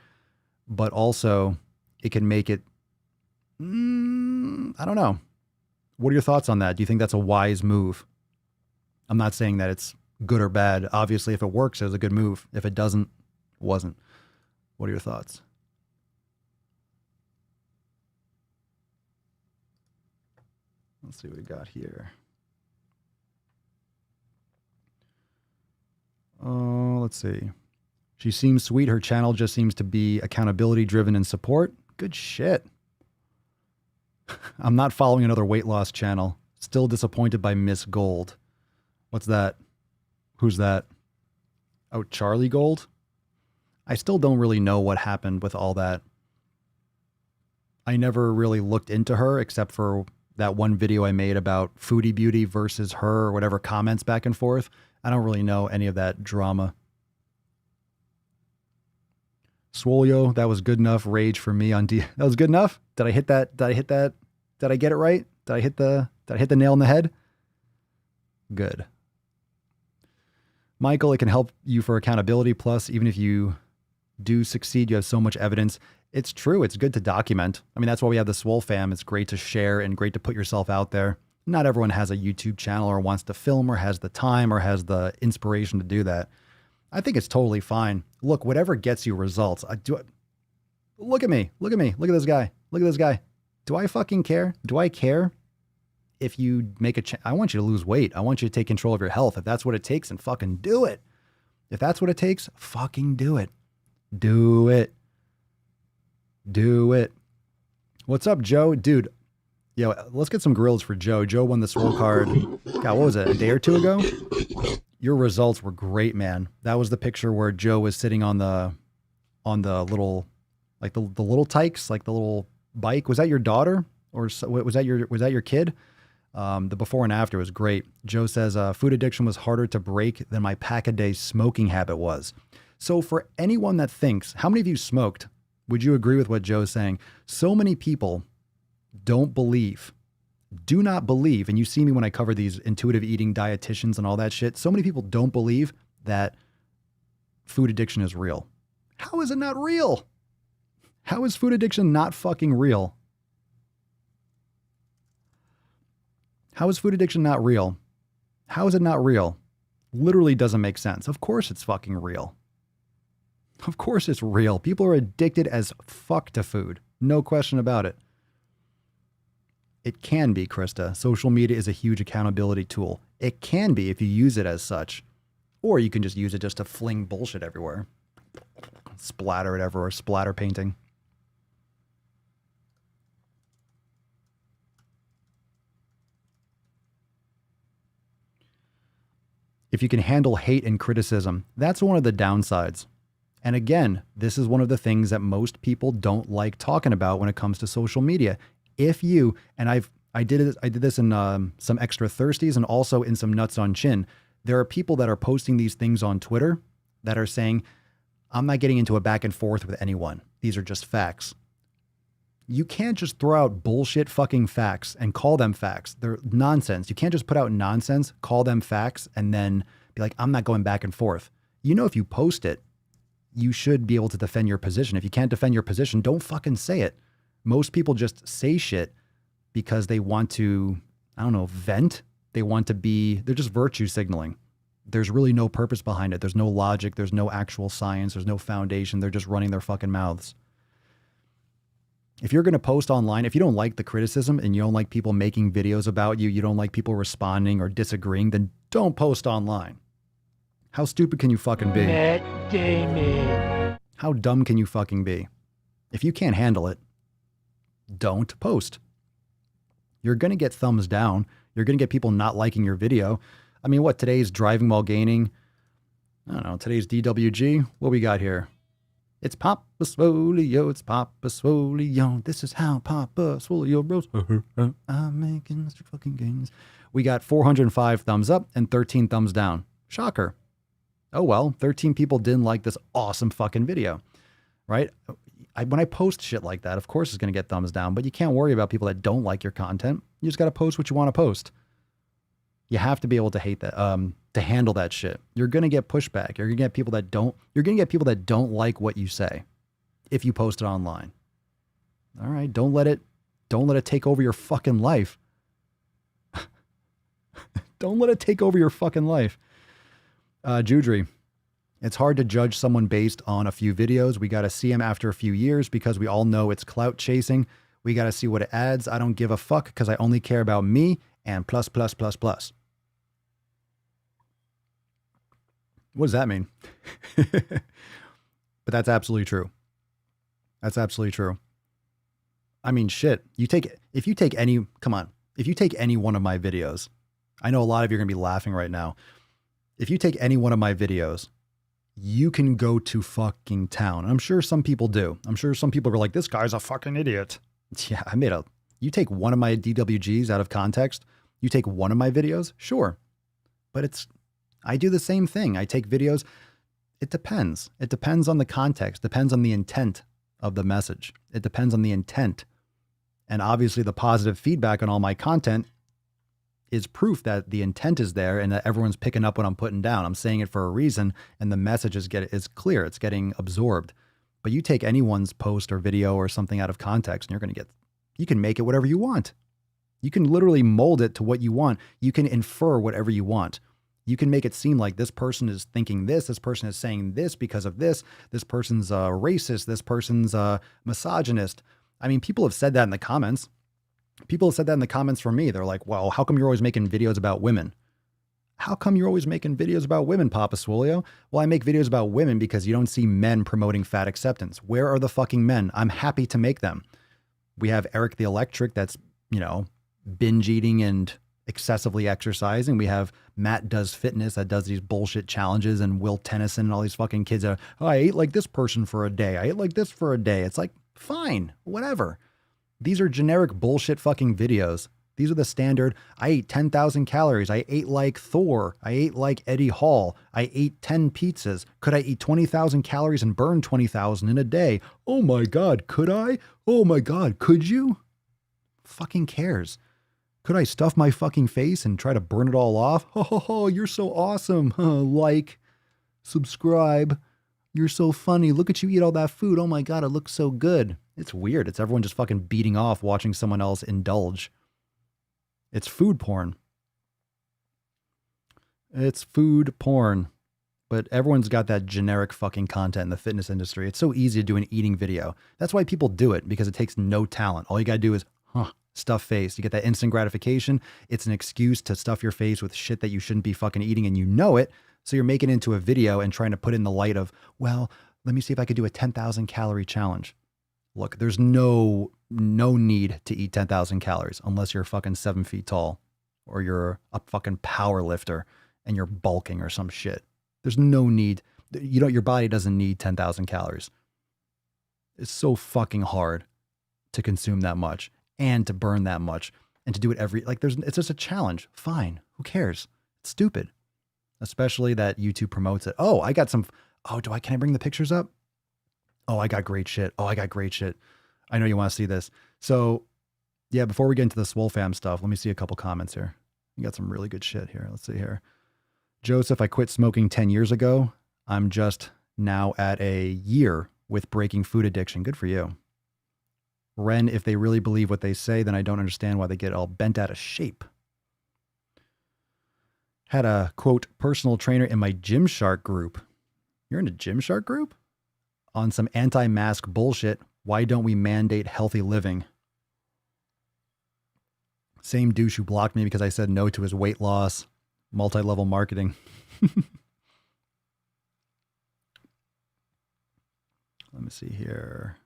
but also it can make it, I don't know. What are your thoughts on that? Do you think that's a wise move? I'm not saying that it's good or bad. Obviously, if it works, it was a good move. If it doesn't, it wasn't. What are your thoughts? Let's see what we got here. Oh, let's see. She seems sweet. Her channel just seems to be accountability driven and support. Good shit. I'm not following another weight loss channel. Still disappointed by Miss Gold. What's that? Who's that? Oh, Charlie Gold? I still don't really know what happened with all that. I never really looked into her except for that one video I made about Foodie Beauty versus her or whatever, comments back and forth. I don't really know any of that drama. Swolio, that was good enough rage for me on D. That was good enough? Did I hit that? Did I hit that? Did I get it right? Did I hit the nail on the head? Good. Michael, it can help you for accountability. Plus, even if you do succeed, you have so much evidence. It's true. It's good to document. I mean, that's why we have the Swole fam. It's great to share and great to put yourself out there. Not everyone has a YouTube channel or wants to film or has the time or has the inspiration to do that. I think it's totally fine. Look, whatever gets you results. Look at me. Look at me. Look at this guy. Look at this guy. Do I fucking care? Do I care if you make I want you to lose weight. I want you to take control of your health. If that's what it takes, then fucking do it. If that's what it takes, fucking do it. Do it. Do it. What's up, Joe? Dude, yo, let's get some grills for Joe. Joe won the Swole Card. God, what was it, a day or two ago? Your results were great, man. That was the picture where Joe was sitting on the little, like the little tykes, like the little bike. Was that your daughter or was that your kid? The before and after was great. Joe says, food addiction was harder to break than my pack-a-day smoking habit was. So for anyone that thinks, how many of you smoked? Would you agree with what Joe's saying? So many people do not believe, and you see me when I cover these intuitive eating dietitians and all that shit. So many people don't believe that food addiction is real. How is it not real? How is food addiction not fucking real? How is food addiction not real? How is it not real? Literally doesn't make sense. Of course it's fucking real. Of course it's real. People are addicted as fuck to food. No question about it. It can be, Krista. Social media is a huge accountability tool. It can be if you use it as such. Or you can just use it just to fling bullshit everywhere. Splatter it everywhere. Splatter painting. If you can handle hate and criticism, that's one of the downsides. And again, this is one of the things that most people don't like talking about when it comes to social media. If you, and I did this in some extra thirsties and also in some nuts on chin. There are people that are posting these things on Twitter that are saying, I'm not getting into a back and forth with anyone. These are just facts. You can't just throw out bullshit fucking facts and call them facts. They're nonsense. You can't just put out nonsense, call them facts, and then be like, I'm not going back and forth. You know, if you post it, you should be able to defend your position. If you can't defend your position, don't fucking say it. Most people just say shit because they want to, I don't know, vent. They're just virtue signaling. There's really no purpose behind it. There's no logic. There's no actual science. There's no foundation. They're just running their fucking mouths. If you're going to post online, if you don't like the criticism and you don't like people making videos about you, you don't like people responding or disagreeing, then don't post online. How stupid can you fucking be? Matt Damon. How dumb can you fucking be? If you can't handle it, don't post. You're going to get thumbs down. You're going to get people not liking your video. I mean, what, today's driving while gaining? I don't know, today's DWG? What we got here? It's Papa Swolio, it's Papa Swolio. This is how Papa Swolio bros. I'm making Mr. fucking gains. We got 405 thumbs up and 13 thumbs down. Shocker. Oh well, 13 people didn't like this awesome fucking video, right? when I post shit like that, of course it's going to get thumbs down, but you can't worry about people that don't like your content. You just got to post what you want to post. You have to be able to hate that, to handle that shit. You're going to get pushback. You're going to get people that don't like what you say if you post it online. All right. Don't let it take over your fucking life. Don't let it take over your fucking life. Judry, it's hard to judge someone based on a few videos. We got to see them after a few years because we all know it's clout chasing. We got to see what it adds. I don't give a fuck because I only care about me and plus, plus, plus, plus. What does that mean? But that's absolutely true. That's absolutely true. I mean, shit, if you take any one of my videos, I know a lot of you are going to be laughing right now. If you take any one of my videos, you can go to fucking town. I'm sure some people do. I'm sure some people are like, this guy's a fucking idiot. Yeah, you take one of my DWGs out of context, you take one of my videos, sure. But I do the same thing. I take videos. It depends. It depends on the context, depends on the intent of the message. It depends on the intent. And obviously the positive feedback on all my content is proof that the intent is there and that everyone's picking up what I'm putting down. I'm saying it for a reason and the message is clear. It's getting absorbed. But you take anyone's post or video or something out of context and you can make it whatever you want. You can literally mold it to what you want. You can infer whatever you want. You can make it seem like this person is thinking this person is saying this because of this person's racist, this person's misogynist. I mean, people have said that in the comments. People have said that in the comments for me. They're like, well, how come you're always making videos about women? How come you're always making videos about women, Papa Swolio? Well, I make videos about women because you don't see men promoting fat acceptance. Where are the fucking men? I'm happy to make them. We have Eric the Electric that's, binge eating and excessively exercising. We have Matt Does Fitness that does these bullshit challenges, and Will Tennyson and all these fucking kids that I ate like this person for a day. I ate like this for a day. It's like, fine, whatever. These are generic bullshit fucking videos. These are the standard, I ate 10,000 calories. I ate like Thor. I ate like Eddie Hall. I ate 10 pizzas. Could I eat 20,000 calories and burn 20,000 in a day? Oh my God, could I? Oh my God, could you? Fucking cares. Could I stuff my fucking face and try to burn it all off? Oh, you're so awesome. Like, subscribe. You're so funny. Look at you eat all that food. Oh my God, it looks so good. It's weird. It's everyone just fucking beating off watching someone else indulge. It's food porn. It's food porn. But everyone's got that generic fucking content in the fitness industry. It's so easy to do an eating video. That's why people do it, because it takes no talent. All you gotta do is, stuff face. You get that instant gratification. It's an excuse to stuff your face with shit that you shouldn't be fucking eating, and you know it. So you're making it into a video and trying to put in the light of, well, let me see if I could do a 10,000 calorie challenge. Look, there's no need to eat 10,000 calories unless you're fucking 7 feet tall or you're a fucking power lifter and you're bulking or some shit. There's no need. Your body doesn't need 10,000 calories. It's so fucking hard to consume that much and to burn that much and to do it it's just a challenge. Fine. Who cares? It's stupid. Especially that YouTube promotes it. Can I bring the pictures up? Oh, I got great shit. I know you want to see this. So yeah, before we get into the Swole Fam stuff, let me see a couple comments here. You got some really good shit here. Let's see here. Joseph, I quit smoking 10 years ago. I'm just now at a year with breaking food addiction. Good for you. Ren, if they really believe what they say, then I don't understand why they get all bent out of shape. Had a, quote, personal trainer in my Gymshark group. You're in a Gymshark group? On some anti-mask bullshit. Why don't we mandate healthy living? Same douche who blocked me because I said no to his weight loss. Multi-level marketing. Let me see here.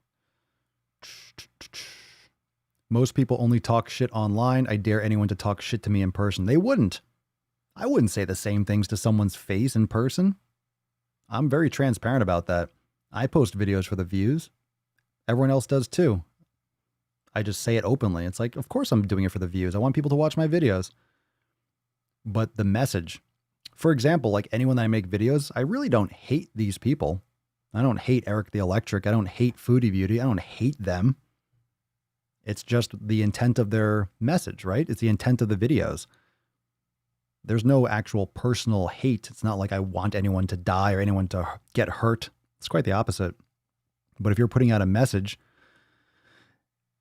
Most people only talk shit online. I dare anyone to talk shit to me in person. They wouldn't. I wouldn't say the same things to someone's face in person. I'm very transparent about that. I post videos for the views. Everyone else does too. I just say it openly. It's like, of course I'm doing it for the views. I want people to watch my videos. But the message, for example, like anyone that I make videos, I really don't hate these people. I don't hate Eric the Electric. I don't hate Foodie Beauty. I don't hate them. It's just the intent of their message, right? It's the intent of the videos. There's no actual personal hate. It's not like I want anyone to die or anyone to get hurt. It's quite the opposite. But if you're putting out a message,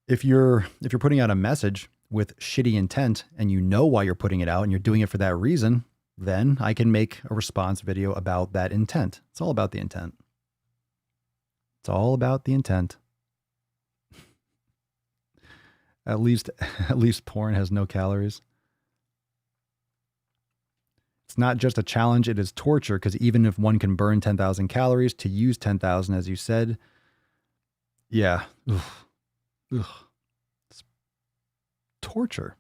if you're putting out a message with shitty intent and you know why you're putting it out and you're doing it for that reason, then I can make a response video about that intent. It's all about the intent. It's all about the intent. At least porn has no calories. It's not just a challenge, it is torture, because even if one can burn 10,000 calories, to use 10,000, as you said, yeah. Ugh. It's torture.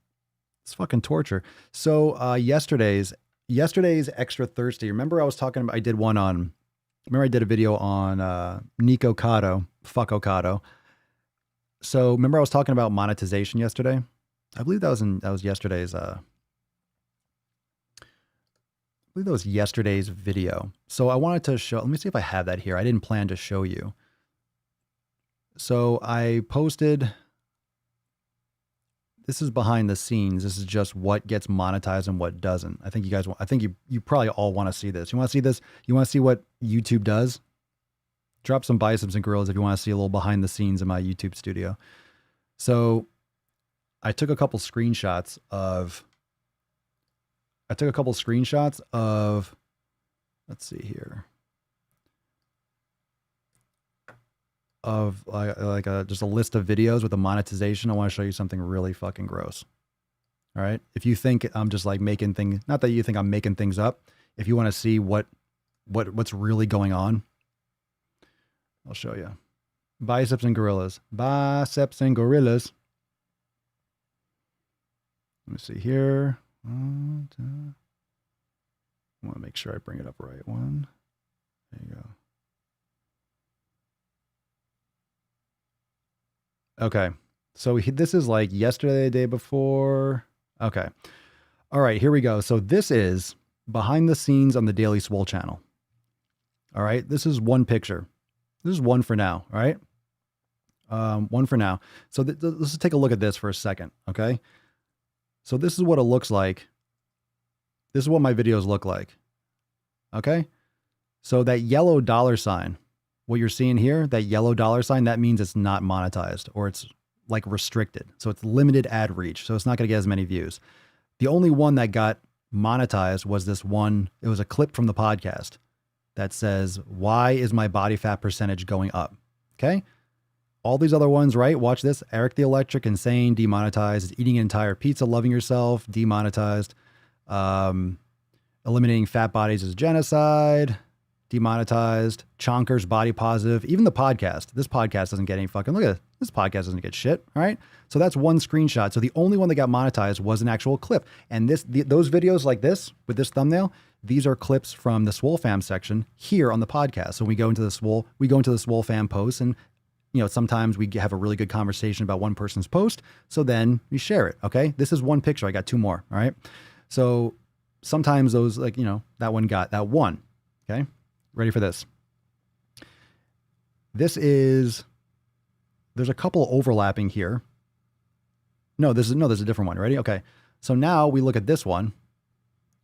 It's fucking torture. So yesterday's Extra Thirsty. Remember I was talking about, I did a video on Nico Cotto, fuck Ocado. So remember I was talking about monetization yesterday? I believe that was yesterday's yesterday's video. So I wanted to show, let me see if I have that here. I didn't plan to show you. So I posted, this is behind the scenes. This is just what gets monetized and what doesn't. I think you probably all want to see this. You want to see this? You want to see what YouTube does? Drop some biceps and gorillas if you want to see a little behind the scenes in my YouTube studio. So I took a couple screenshots of, let's see here, of just a list of videos with the monetization. I want to show you something really fucking gross. All right. If you think I'm just like making things, not that you think I'm making things up. If you want to see what's really going on, I'll show you. Biceps and gorillas. Biceps and gorillas. Let me see here. I want to make sure I bring it up right. One. There you go. Okay. So this is like yesterday, the day before. Okay. All right, here we go. So this is behind the scenes on the Daily Swole channel. All right. This is one picture. This is one for now. All right. One for now. So let's just take a look at this for a second. Okay. So this is what it looks like. This is what my videos look like. Okay. So that yellow dollar sign, what you're seeing here, that yellow dollar sign, that means it's not monetized or it's like restricted. So it's limited ad reach. So it's not going to get as many views. The only one that got monetized was this one. It was a clip from the podcast that says, why is my body fat percentage going up? Okay. All these other ones, right? Watch this. Eric the Electric, insane, demonetized. Eating an entire pizza, loving yourself, demonetized. Eliminating fat bodies is genocide, demonetized. Chonkers, body positive. Even the podcast. This podcast doesn't get any fucking, look at this. This podcast doesn't get shit. All right. So that's one screenshot. So the only one that got monetized was an actual clip. And those videos like this with this thumbnail, these are clips from the Swole Fam section here on the podcast. So we go into the Swole Fam posts, and sometimes we have a really good conversation about one person's post. So then we share it. Okay. This is one picture. I got two more. All right. So sometimes those, that one got that one. Okay. Ready for this? There's a couple overlapping here. There's a different one. Ready? Okay. So now we look at this one.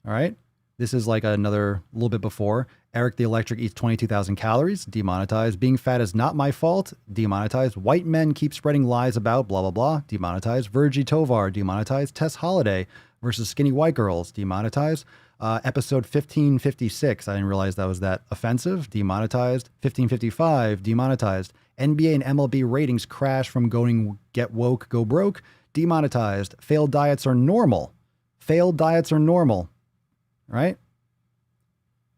All right. This is like another little bit before. Eric the Electric eats 22,000 calories, demonetized. Being fat is not my fault, demonetized. White men keep spreading lies about blah, blah, blah, demonetized. Virgie Tovar, demonetized. Tess Holiday versus skinny white girls, demonetized. Episode 1556, I didn't realize that was that offensive, demonetized. 1555, demonetized. NBA and MLB ratings crash from going get woke, go broke, demonetized. Failed diets are normal. Right?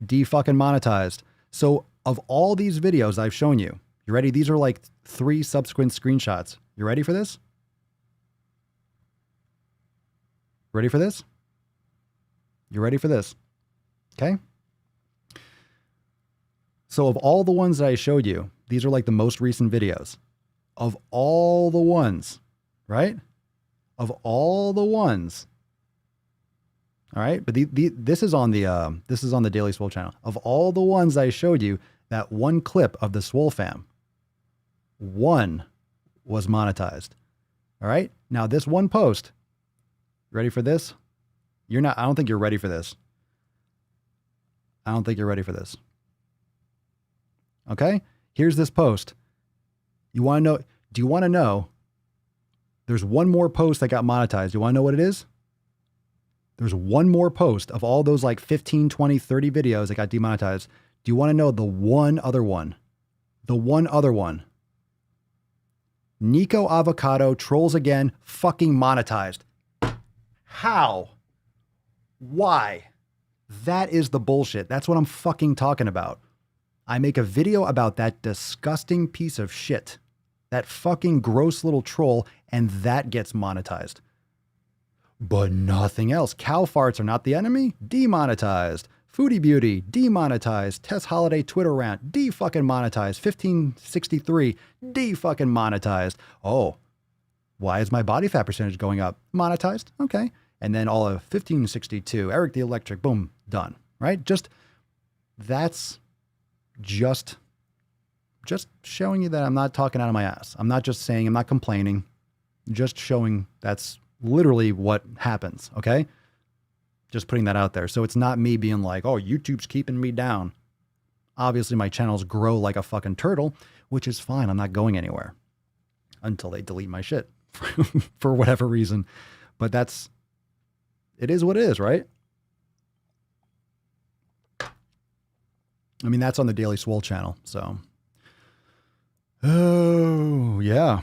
Fucking monetized. So of all these videos I've shown you, you ready? These are like 3 subsequent screenshots. You ready for this? Ready for this? You ready for this? Okay. So of all the ones that I showed you, these are like the most recent videos. Of all the ones, right? Of all the ones. All right, but this is on the Daily Swole channel. Of all the ones I showed you, that one clip of the Swole fam, one was monetized. All right. Now this one post, ready for this? You're not, I don't think you're ready for this. I don't think you're ready for this. Okay. Here's this post. You want to know, do you want to know? There's one more post that got monetized. You want to know what it is? There's one more post of all those like 15, 20, 30 videos that got demonetized. Do you want to know the one other one? The one other one. Nico Avocado trolls again, fucking monetized. How? Why? That is the bullshit. That's what I'm fucking talking about. I make a video about that disgusting piece of shit. That fucking gross little troll, and that gets monetized. But nothing else. Cow farts are not the enemy? Demonetized. Foodie Beauty, demonetized. Tess Holiday Twitter rant, de-fucking monetized. 1563, de-fucking monetized. Oh, why is my body fat percentage going up? Monetized, okay. And then all of 1562, Eric the Electric, boom, done, right? That's just showing you that I'm not talking out of my ass. I'm not just saying, I'm not complaining, just showing that's literally what happens, okay? Just putting that out there. So it's not me being like, oh, YouTube's keeping me down. Obviously, my channels grow like a fucking turtle, which is fine. I'm not going anywhere until they delete my shit for whatever reason. But it is what it is, right? I mean, that's on the Daily Swole channel. So, oh, yeah.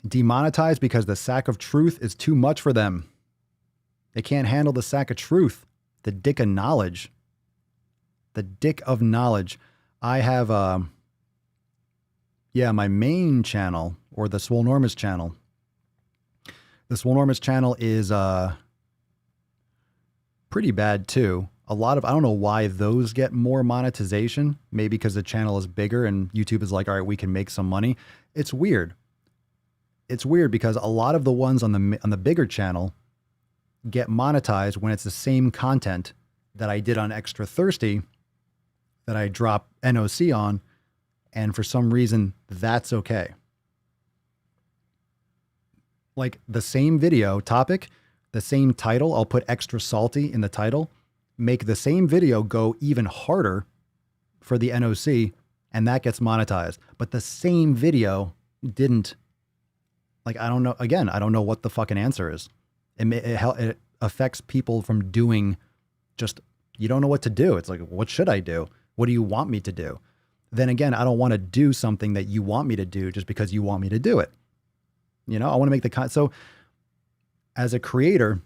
Demonetized because the sack of truth is too much for them. They can't handle the sack of truth, the dick of knowledge. The dick of knowledge. I have, my main channel, or the Swolenormous channel. The Swolenormous channel is pretty bad too. I don't know why those get more monetization. Maybe because the channel is bigger and YouTube is like, all right, we can make some money. It's weird. It's weird because a lot of the ones on the bigger channel get monetized when it's the same content that I did on Extra Thirsty that I drop NOC on, and for some reason that's okay. Like the same video topic, the same title, I'll put Extra Salty in the title, make the same video go even harder for the NOC, and that gets monetized. But the same video didn't, like, I don't know, again, I don't know what the fucking answer is. It affects people from doing just, you don't know what to do. It's like, what should I do? What do you want me to do? Then again, I don't want to do something that you want me to do just because you want me to do it. You know, I want to make the so as a creator,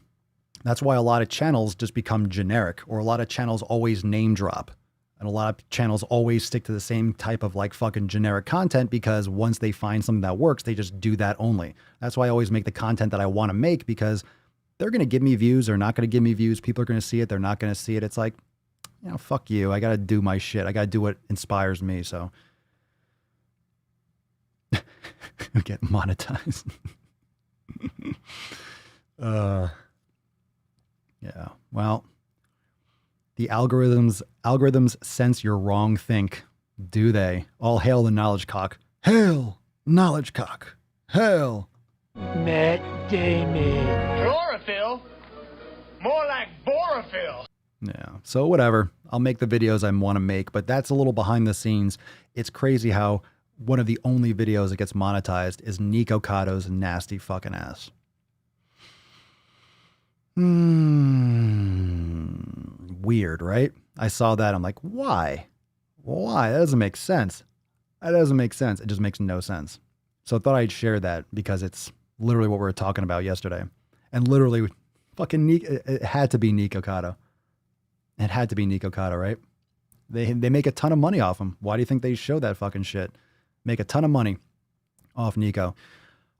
that's why a lot of channels just become generic, or a lot of channels always name drop. And a lot of channels always stick to the same type of like fucking generic content, because once they find something that works, they just do that only. That's why I always make the content that I want to make, because they're going to give me views. They're not going to give me views. People are going to see it. They're not going to see it. It's like, you know, fuck you. I got to do my shit. I got to do what inspires me. So get monetized. Yeah. Well, the algorithms sense your wrong think, do they? All hail the knowledge cock. Hail knowledge cock. Hail. Matt Damon. Chlorophyll? More like borophyll. Yeah. So whatever. I'll make the videos I want to make, but that's a little behind the scenes. It's crazy how one of the only videos that gets monetized is Nico Cotto's nasty fucking ass. Weird, right? I saw that. I'm like, why? Why? That doesn't make sense. That doesn't make sense. It just makes no sense. So I thought I'd share that because it's literally what we were talking about yesterday. And literally, fucking it had to be Nico Cotto. It had to be Nico Cotto, right? They make a ton of money off him. Why do you think they show that fucking shit? Make a ton of money off Nico.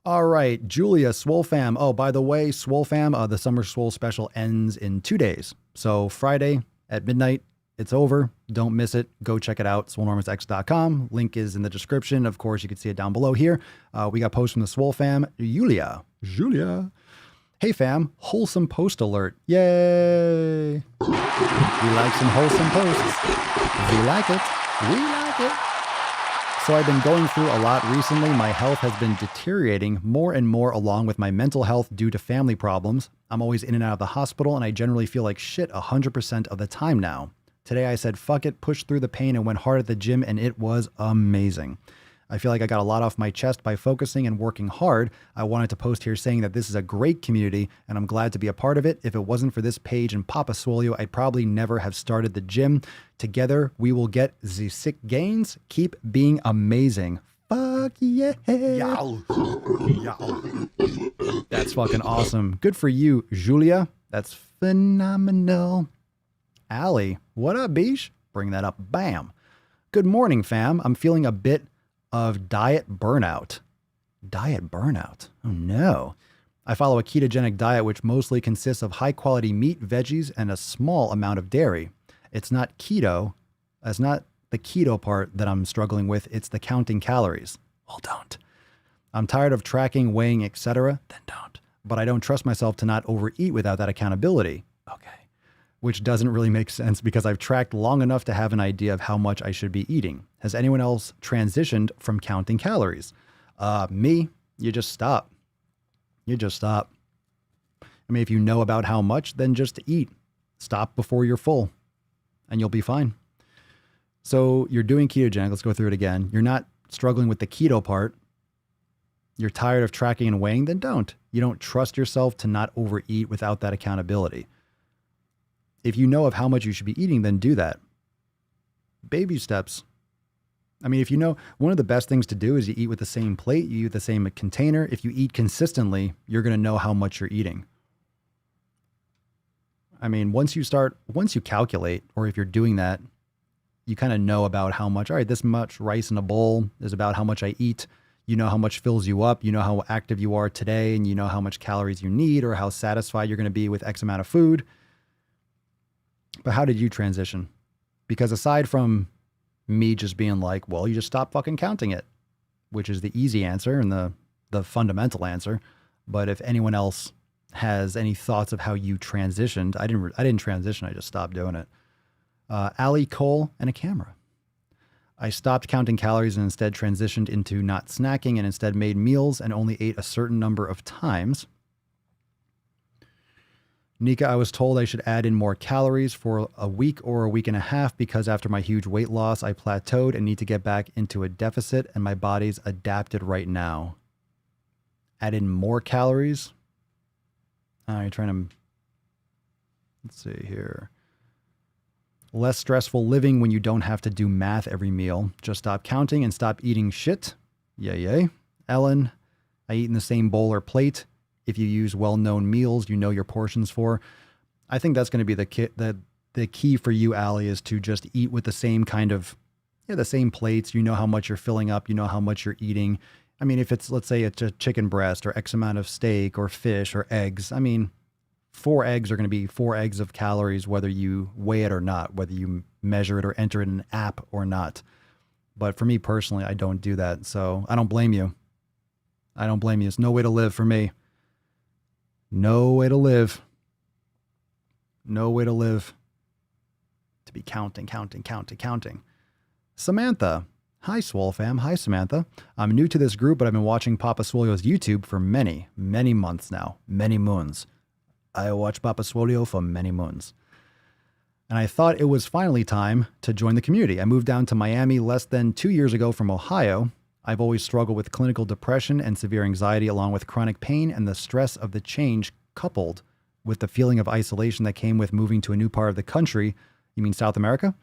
All right, Julia, Swole Fam. Oh, by the way, Swole Fam, the Summer Swole special ends in 2 days. So Friday at midnight, it's over. Don't miss it. Go check it out, swolenormousx.com. Link is in the description. Of course, you can see it down below here. We got posts from the Swole Fam. Julia. Hey, fam, wholesome post alert. Yay. We like some wholesome posts. If you like it, We like it. So I've been going through a lot recently. My health has been deteriorating more and more along with my mental health due to family problems. I'm always in and out of the hospital and I generally feel like shit 100% of the time now. Today I said fuck it, pushed through the pain and went hard at the gym and it was amazing. I feel like I got a lot off my chest by focusing and working hard. I wanted to post here saying that this is a great community and I'm glad to be a part of it. If it wasn't for this page and Papa Swolio, I'd probably never have started the gym. Together, we will get the sick gains. Keep being amazing. Fuck yeah. Yow. That's fucking awesome. Good for you, Julia. That's phenomenal. Allie, what up, Beesh? Bring that up. Bam. Good morning, fam. I'm feeling a bit of diet burnout. Diet burnout? Oh no. I follow a ketogenic diet which mostly consists of high quality meat, veggies, and a small amount of dairy. It's not keto. It's not the keto part that I'm struggling with. It's the counting calories. Well, don't. I'm tired of tracking, weighing, etc. Then don't. But I don't trust myself to not overeat without that accountability. Okay. Which doesn't really make sense because I've tracked long enough to have an idea of how much I should be eating. Has anyone else transitioned from counting calories? Me, you just stop. You just stop. I mean, if you know about how much, then just eat. Stop before you're full and you'll be fine. So you're doing ketogenic. Let's go through it again. You're not struggling with the keto part. You're tired of tracking and weighing, then don't. You don't trust yourself to not overeat without that accountability. If you know of how much you should be eating, then do that. Baby steps. I mean, if you know, one of the best things to do is you eat with the same plate, you eat with the same container. If you eat consistently, you're going to know how much you're eating. I mean, once you calculate, or if you're doing that, you kind of know about how much, all right, this much rice in a bowl is about how much I eat. You know how much fills you up. You know how active you are today, and you know how much calories you need or how satisfied you're going to be with X amount of food. But how did you transition? Because aside from me just being like, well, you just stop fucking counting it, which is the easy answer and the fundamental answer. But if anyone else has any thoughts of how you transitioned, I didn't transition. I just stopped doing it. Allie, Cole, and a camera. I stopped counting calories and instead transitioned into not snacking and instead made meals and only ate a certain number of times. Nika, I was told I should add in more calories for a week or a week and a half because after my huge weight loss, I plateaued and need to get back into a deficit and my body's adapted right now. Add in more calories? You're trying to, let's see here. Less stressful living when you don't have to do math every meal. Just stop counting and stop eating shit. Yay. Ellen, I eat in the same bowl or plate. If you use well-known meals, you know your portions for. I think that's going to be the key for you, Allie, is to just eat with the same kind of, the same plates. You know how much you're filling up. You know how much you're eating. I mean, if it's, let's say it's a chicken breast or X amount of steak or fish or eggs, I mean, 4 eggs are going to be 4 eggs of calories, whether you weigh it or not, whether you measure it or enter it in an app or not. But for me personally, I don't do that. So I don't blame you. I don't blame you. It's no way to live for me. No way to live. No way to live. To be counting. Samantha. Hi, Swole fam. Hi, Samantha. I'm new to this group, but I've been watching Papa Swolio's YouTube for many, many months now. Many moons. I watch Papa Swolio for many moons. And I thought it was finally time to join the community. I moved down to Miami less than 2 years ago from Ohio. I've always struggled with clinical depression and severe anxiety along with chronic pain and the stress of the change coupled with the feeling of isolation that came with moving to a new part of the country, you mean South America,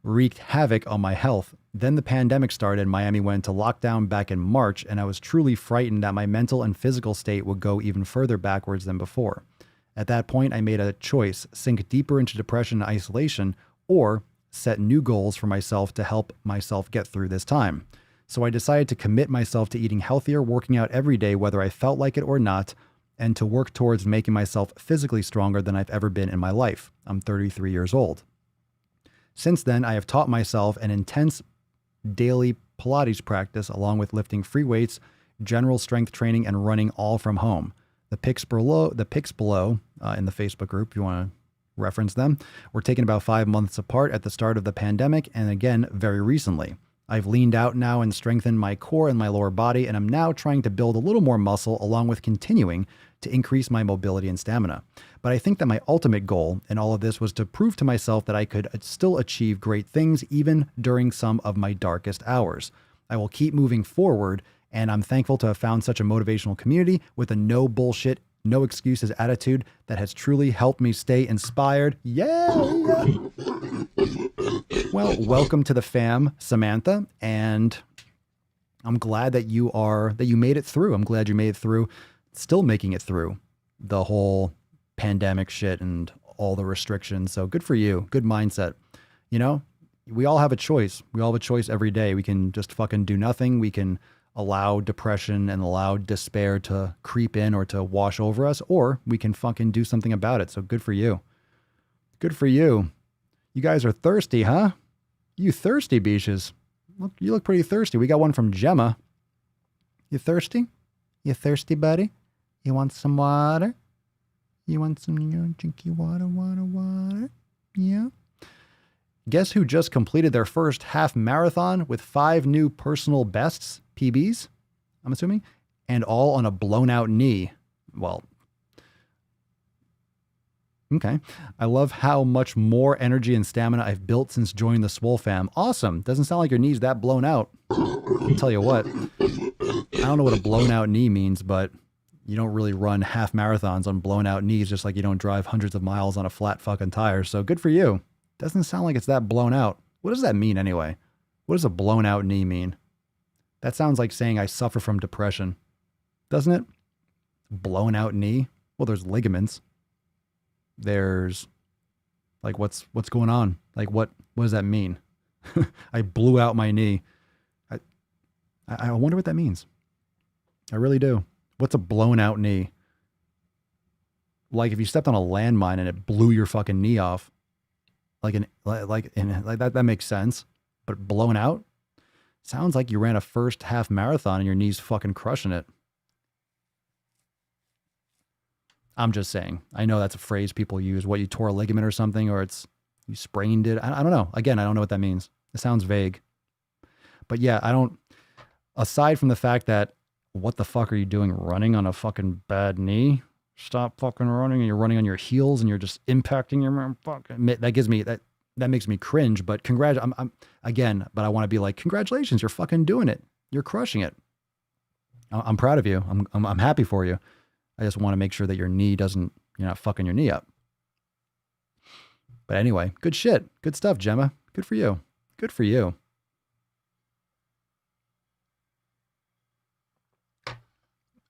wreaked havoc on my health. Then the pandemic started and Miami went into lockdown back in March, and I was truly frightened that my mental and physical state would go even further backwards than before. At that point, I made a choice, sink deeper into depression and isolation, or set new goals for myself to help myself get through this time. So I decided to commit myself to eating healthier, working out every day, whether I felt like it or not, and to work towards making myself physically stronger than I've ever been in my life. I'm 33 years old. Since then, I have taught myself an intense daily Pilates practice along with lifting free weights, general strength training, and running all from home. The pics below in the Facebook group, if you want to reference them, were taken about 5 months apart at the start of the pandemic and again very recently. I've leaned out now and strengthened my core and my lower body, and I'm now trying to build a little more muscle along with continuing to increase my mobility and stamina. But I think that my ultimate goal in all of this was to prove to myself that I could still achieve great things even during some of my darkest hours. I will keep moving forward, and I'm thankful to have found such a motivational community with a no bullshit, no excuses attitude that has truly helped me stay inspired. Yeah! Well, welcome to the fam, Samantha, and I'm glad that you made it through. I'm glad you made it through, still making it through the whole pandemic shit and all the restrictions. So good for you. Good mindset. You know, we all have a choice. We all have a choice every day. We can just fucking do nothing. We can allow depression and allow despair to creep in or to wash over us, or we can fucking do something about it. So good for you. Good for you. You guys are thirsty, huh? You thirsty beaches. Look, you look pretty thirsty. We got one from Gemma. You thirsty? You thirsty, buddy? You want some water? You want some drinky water? Yeah. Guess who just completed their first half marathon with 5 new personal bests, PBs, I'm assuming, and all on a blown out knee. Well, okay. I love how much more energy and stamina I've built since joining the Swole fam. Awesome. Doesn't sound like your knee's that blown out. I'll tell you what, I don't know what a blown out knee means, but you don't really run half marathons on blown out knees, just like you don't drive hundreds of miles on a flat fucking tire. So good for you. Doesn't sound like it's that blown out. What does that mean anyway? What does a blown out knee mean? That sounds like saying I suffer from depression. Doesn't it? Blown out knee? Well, there's ligaments. There's like, what's going on? Like, what does that mean? I blew out my knee. I wonder what that means. I really do. What's a blown out knee? Like if you stepped on a landmine and it blew your fucking knee off. Like that makes sense. But blown out? Sounds like you ran a first half marathon and your knee's fucking crushing it. I'm just saying. I know that's a phrase people use. What, you tore a ligament or something, or you sprained it. I don't know. Again, I don't know what that means. It sounds vague. But yeah, aside from the fact that, what the fuck are you doing running on a fucking bad knee? Stop fucking running, and you're running on your heels and you're just impacting your fucking, that makes me cringe, but but I want to be like, congratulations, you're fucking doing it. You're crushing it. I'm proud of you. I'm happy for you. I just want to make sure that you're not fucking your knee up. But anyway, good shit. Good stuff, Gemma. Good for you. Good for you.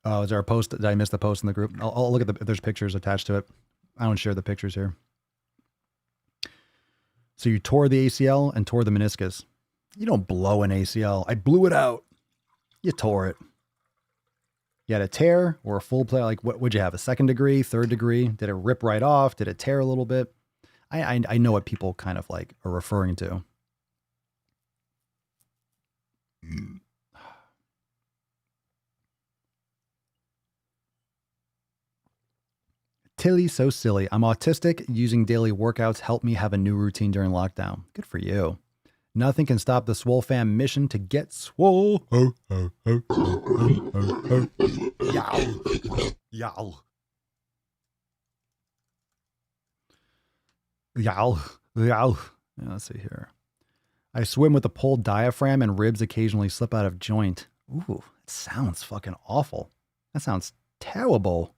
Oh, is there a post? Did I miss the post in the group? I'll look at if there's pictures attached to it. I don't share the pictures here. So you tore the ACL and tore the meniscus. You don't blow an ACL. I blew it out. You tore it. You had a tear or a full play? Like, what would you have? A 2nd degree, 3rd degree? Did it rip right off? Did it tear a little bit? I know what people kind of like are referring to. Tilly, so silly. I'm autistic. Using daily workouts helped me have a new routine during lockdown. Good for you. Nothing can stop the Swole fam mission to get swole. Yow. Yow. Yow. Yow. Let's see here. I swim with a pulled diaphragm and ribs occasionally slip out of joint. Ooh, it sounds fucking awful. That sounds terrible.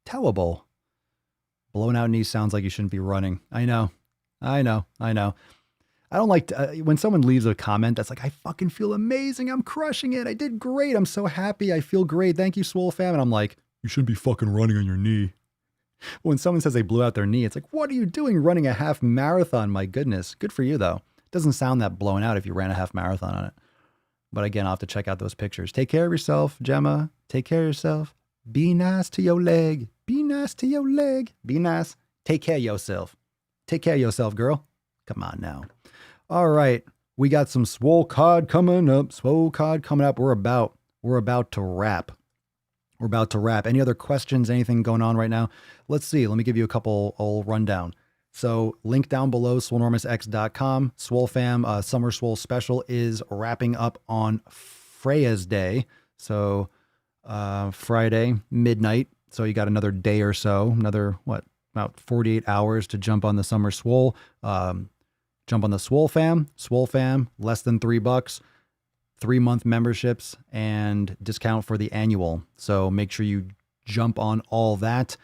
Terrible. Blown out knee sounds like you shouldn't be running. I know. I don't like when someone leaves a comment that's like, I fucking feel amazing. I'm crushing it. I did great. I'm so happy. I feel great. Thank you, Swole fam. And I'm like, you shouldn't be fucking running on your knee. When someone says they blew out their knee, it's like, what are you doing running a half marathon? My goodness. Good for you, though. It doesn't sound that blown out if you ran a half marathon on it. But again, I'll have to check out those pictures. Take care of yourself, Gemma. Take care of yourself. Be nice to your leg. Be nice to your leg. Be nice. Take care of yourself. Take care of yourself, girl. Come on now. All right. We got some Swole Card coming up. Swole Card coming up. We're about to wrap. We're about to wrap. Any other questions? Anything going on right now? Let's see. Let me give you a couple old rundown. So link down below, swolenormousx.com. Swole fam, Summer Swole special is wrapping up on Freya's Day. So Friday, midnight. So you got another day or so, about 48 hours to jump on the Summer Swole. Jump on the Swole fam, less than $3, 3-month memberships and discount for the annual. So make sure you jump on all that.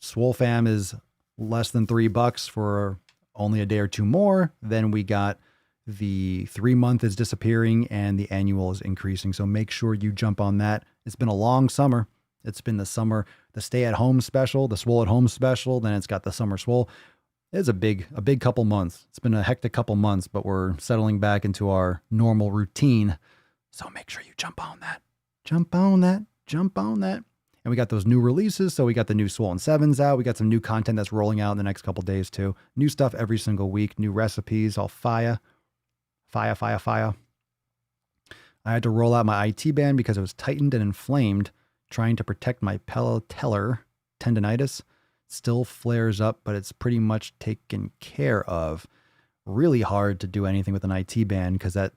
Swole fam is less than $3 for only a day or two more. Then we got the 3-month is disappearing and the annual is increasing. So make sure you jump on that. It's been a long summer. It's been the stay at home special, the Swole at home special. Then it's got the Summer Swole. It's a big couple months. It's been a hectic couple months, but we're settling back into our normal routine. So make sure you jump on that. And we got those new releases. So we got the new Swollen 7s out. We got some new content that's rolling out in the next couple days too. New stuff every single week. New recipes, all fire. I had to roll out my IT band because it was tightened and inflamed, trying to protect my patellar tendonitis. Still flares up, but it's pretty much taken care of. Really hard to do anything with an IT band because that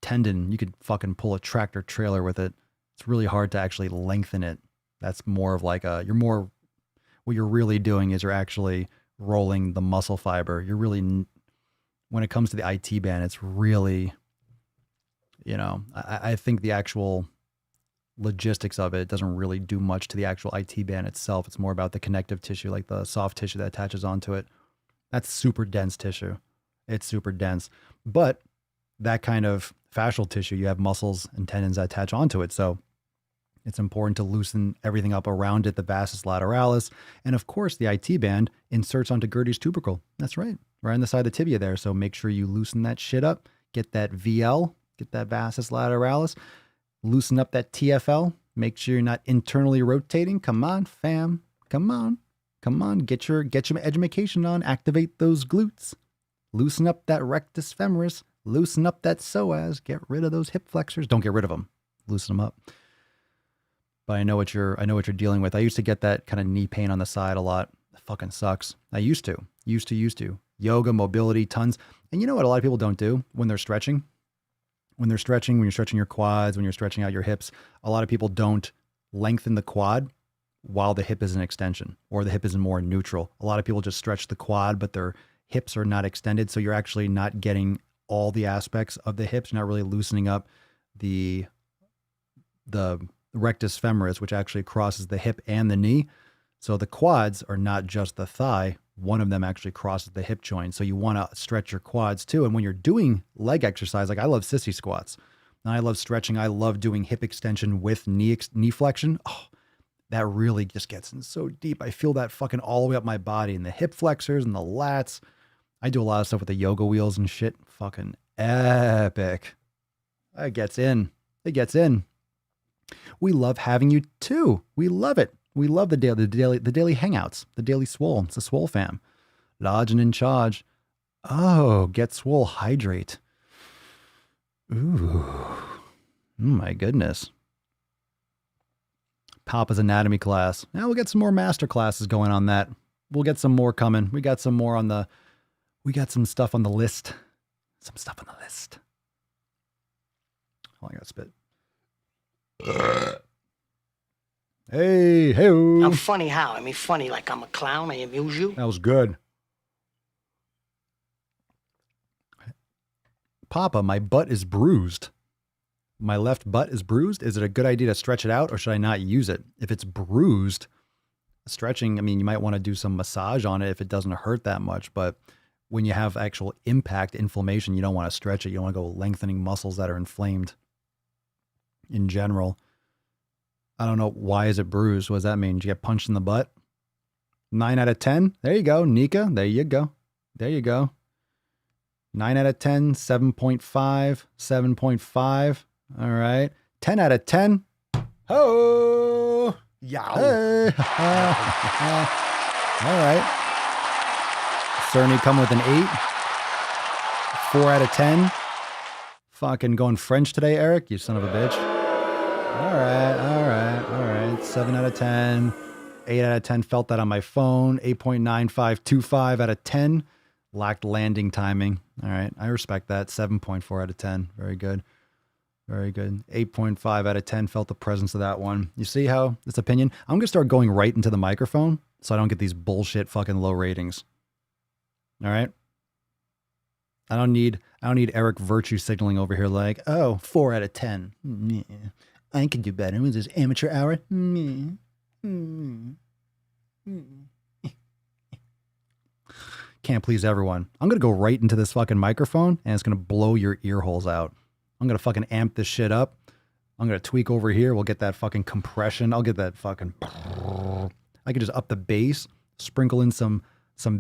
tendon, you could fucking pull a tractor trailer with it. It's really hard to actually lengthen it. That's more of like what you're really doing is you're actually rolling the muscle fiber. You're really, when it comes to the IT band, it's really, I think the actual logistics of it doesn't really do much to the actual IT band itself. It's more about the connective tissue, like the soft tissue that attaches onto it. That's super dense tissue. It's super dense. But that kind of fascial tissue, you have muscles and tendons that attach onto it. So it's important to loosen everything up around it, the vastus lateralis. And of course, the IT band inserts onto Gertie's tubercle. That's right on the side of the tibia there. So make sure you loosen that shit up. Get that VL, get that vastus lateralis. Loosen up that TFL. Make sure you're not internally rotating. Come on, fam. Come on. Get your education on. Activate those glutes. Loosen up that rectus femoris. Loosen up that psoas. Get rid of those hip flexors. Don't get rid of them. Loosen them up. But I know what you're dealing with. I used to get that kind of knee pain on the side a lot. It fucking sucks. I used to. Yoga, mobility, tons. And you know what a lot of people don't do when they're stretching? When you're stretching your quads, when you're stretching out your hips, a lot of people don't lengthen the quad while the hip is in extension or the hip is more neutral. A lot of people just stretch the quad, but their hips are not extended. So you're actually not getting all the aspects of the hips. You're not really loosening up the rectus femoris, which actually crosses the hip and the knee. So the quads are not just the thigh. One of them actually crosses the hip joint. So you want to stretch your quads too. And when you're doing leg exercise, like I love sissy squats and I love stretching. I love doing hip extension with knee flexion. Oh, that really just gets in so deep. I feel that fucking all the way up my body and the hip flexors and the lats. I do a lot of stuff with the yoga wheels and shit. Fucking epic. It gets in. We love having you too. We love it. We love the daily hangouts, the daily swole. It's the Swole fam. Lodge and in charge. Oh, get swole, hydrate. Ooh. My goodness. Papa's anatomy class. Now we'll get some more master classes going on that. We'll get some more coming. We got some stuff on the list. Oh, I got to spit. Hey. I'm funny how? I mean, funny like I'm a clown. I amuse you. That was good. Papa, my butt is bruised. My left butt is bruised. Is it a good idea to stretch it out or should I not use it? If it's bruised, stretching, I mean, you might want to do some massage on it if it doesn't hurt that much. But when you have actual impact, inflammation, you don't want to stretch it. You don't want to go lengthening muscles that are inflamed in general. I don't know. Why is it bruised? What does that mean? Did you get punched in the butt? 9 out of 10. There you go, Nika. There you go. 9 out of 10, 7.5, 7.5. All right. 10 out of 10. Ho! Yeah. Hey. All right. Cerny come with an 8. 4 out of 10. Fucking going French today, Eric, you son of a bitch. All right. 7 out of 10. 8 out of 10. Felt that on my phone. 8.9525 out of 10. Lacked landing timing. All right. I respect that. 7.4 out of 10. Very good. Very good. 8.5 out of 10. Felt the presence of that one. You see how this opinion? I'm going to start going right into the microphone so I don't get these bullshit fucking low ratings. All right. I don't need Eric virtue signaling over here like, oh, 4 out of 10. Yeah. I can do better. Was this amateur hour? Can't please everyone. I'm going to go right into this fucking microphone and it's going to blow your ear holes out. I'm going to fucking amp this shit up. I'm going to tweak over here. We'll get that fucking compression. I'll get that fucking... I can just up the bass, sprinkle in some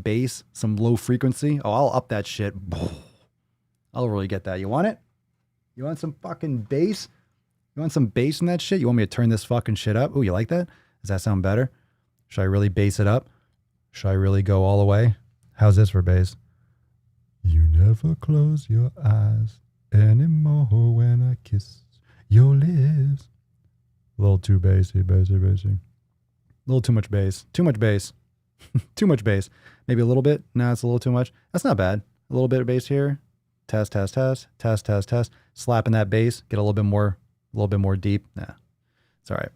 bass, some low frequency. Oh, I'll up that shit. I'll really get that. You want it? You want some fucking bass? You want some bass in that shit? You want me to turn this fucking shit up? Oh, you like that? Does that sound better? Should I really bass it up? Should I really go all the way? How's this for bass? You never close your eyes anymore when I kiss your lips. A little too bassy. A little too much bass. Too much bass. Too much bass. Maybe a little bit. No, it's a little too much. That's not bad. A little bit of bass here. Test. Slapping that bass. Get a little bit more deep. Nah, it's all right.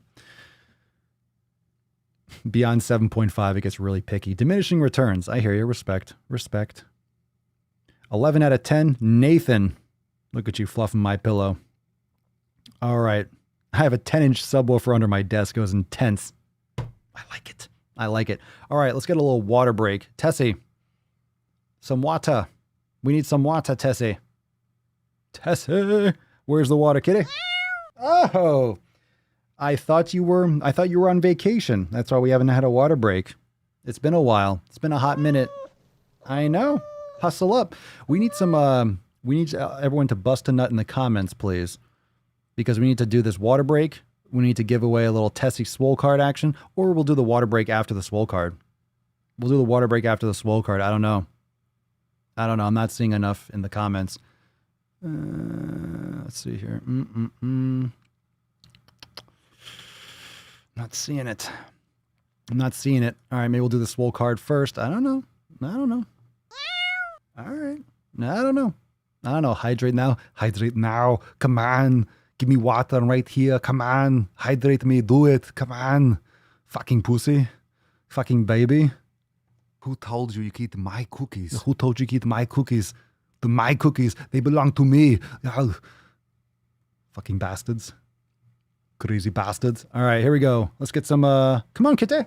Beyond 7.5, it gets really picky. Diminishing returns. I hear you. Respect. 11 out of 10. Nathan. Look at you fluffing my pillow. All right. I have a 10-inch subwoofer under my desk. It was intense. I like it. All right, let's get a little water break. Tessie. Some water. We need some water, Tessie. Tessie. Where's the water, kitty? Oh. I thought you were on vacation. That's why we haven't had a water break. It's been a while. It's been a hot minute. I know. Hustle up. We need everyone to bust a nut in the comments, please. Because we need to do this water break. We need to give away a little Tessie Swole Card action, or we'll do the water break after the Swole Card. We'll do the water break after the Swole Card. I don't know. I'm not seeing enough in the comments. Let's see here. Not seeing it. I'm not seeing it. All right, maybe we'll do the Swole Card first. I don't know. All right. I don't know. Hydrate now. Come on. Give me water right here. Come on. Hydrate me. Do it. Come on. Fucking pussy. Fucking baby. Who told you eat my cookies? Who told you eat my cookies? My cookies. They belong to me. Oh. Fucking bastards. Crazy bastards. All right, here we go. Let's get some, come on, kitty.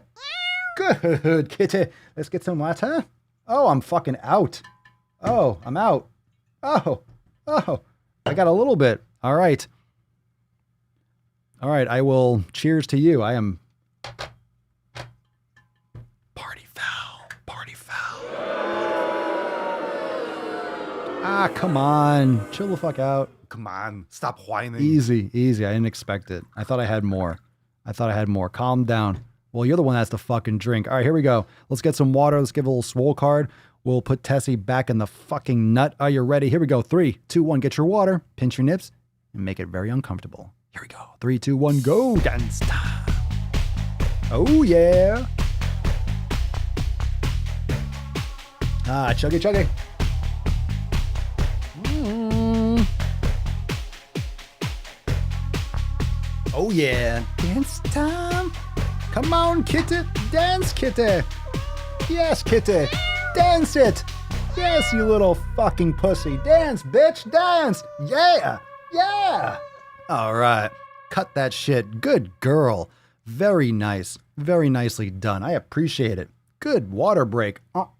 Good, kitty. Let's get some water. Oh, I'm fucking out. Oh, I'm out. Oh, I got a little bit. All right, I will cheers to you. I am party foul. Ah, come on. Chill the fuck out. Come on. Stop whining. Easy. I didn't expect it. I thought I had more. Calm down. Well, you're the one that has to fucking drink. All right, here we go. Let's get some water. Let's give a little Swole Card. We'll put Tessie back in the fucking nut. Are you ready? Here we go. 3, 2, 1. Get your water. Pinch your nips and make it very uncomfortable. Here we go. 3, 2, 1. Go. Dance time. Oh, yeah. Ah, chuggy. Oh, yeah. Dance time. Come on, kitty. Dance, kitty. Yes, kitty. Dance it. Yes, you little fucking pussy. Dance, bitch. Dance. Yeah. All right. Cut that shit. Good girl. Very nice. Very nicely done. I appreciate it. Good water break. Fuck.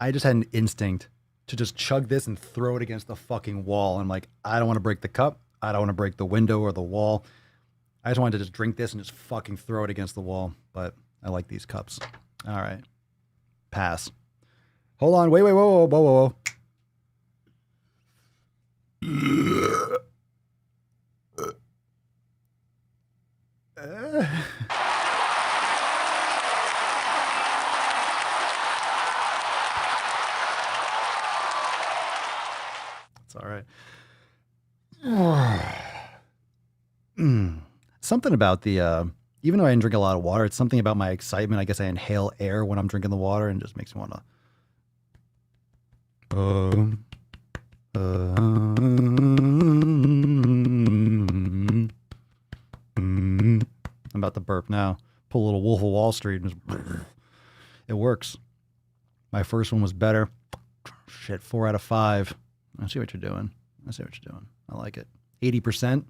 I just had an instinct to just chug this and throw it against the fucking wall. I'm like, I don't want to break the cup. I don't want to break the window or the wall. I just wanted to just drink this and just fucking throw it against the wall. But I like these cups. All right. Pass. Hold on. Wait. Whoa. It's all right. something about the, even though I didn't drink a lot of water, it's something about my excitement. I guess I inhale air when I'm drinking the water and it just makes me want to. I'm about to burp now. Pull a little Wolf of Wall Street and just, it works. My first one was better. Shit, 4 out of 5. I see what you're doing. I like it. 80%.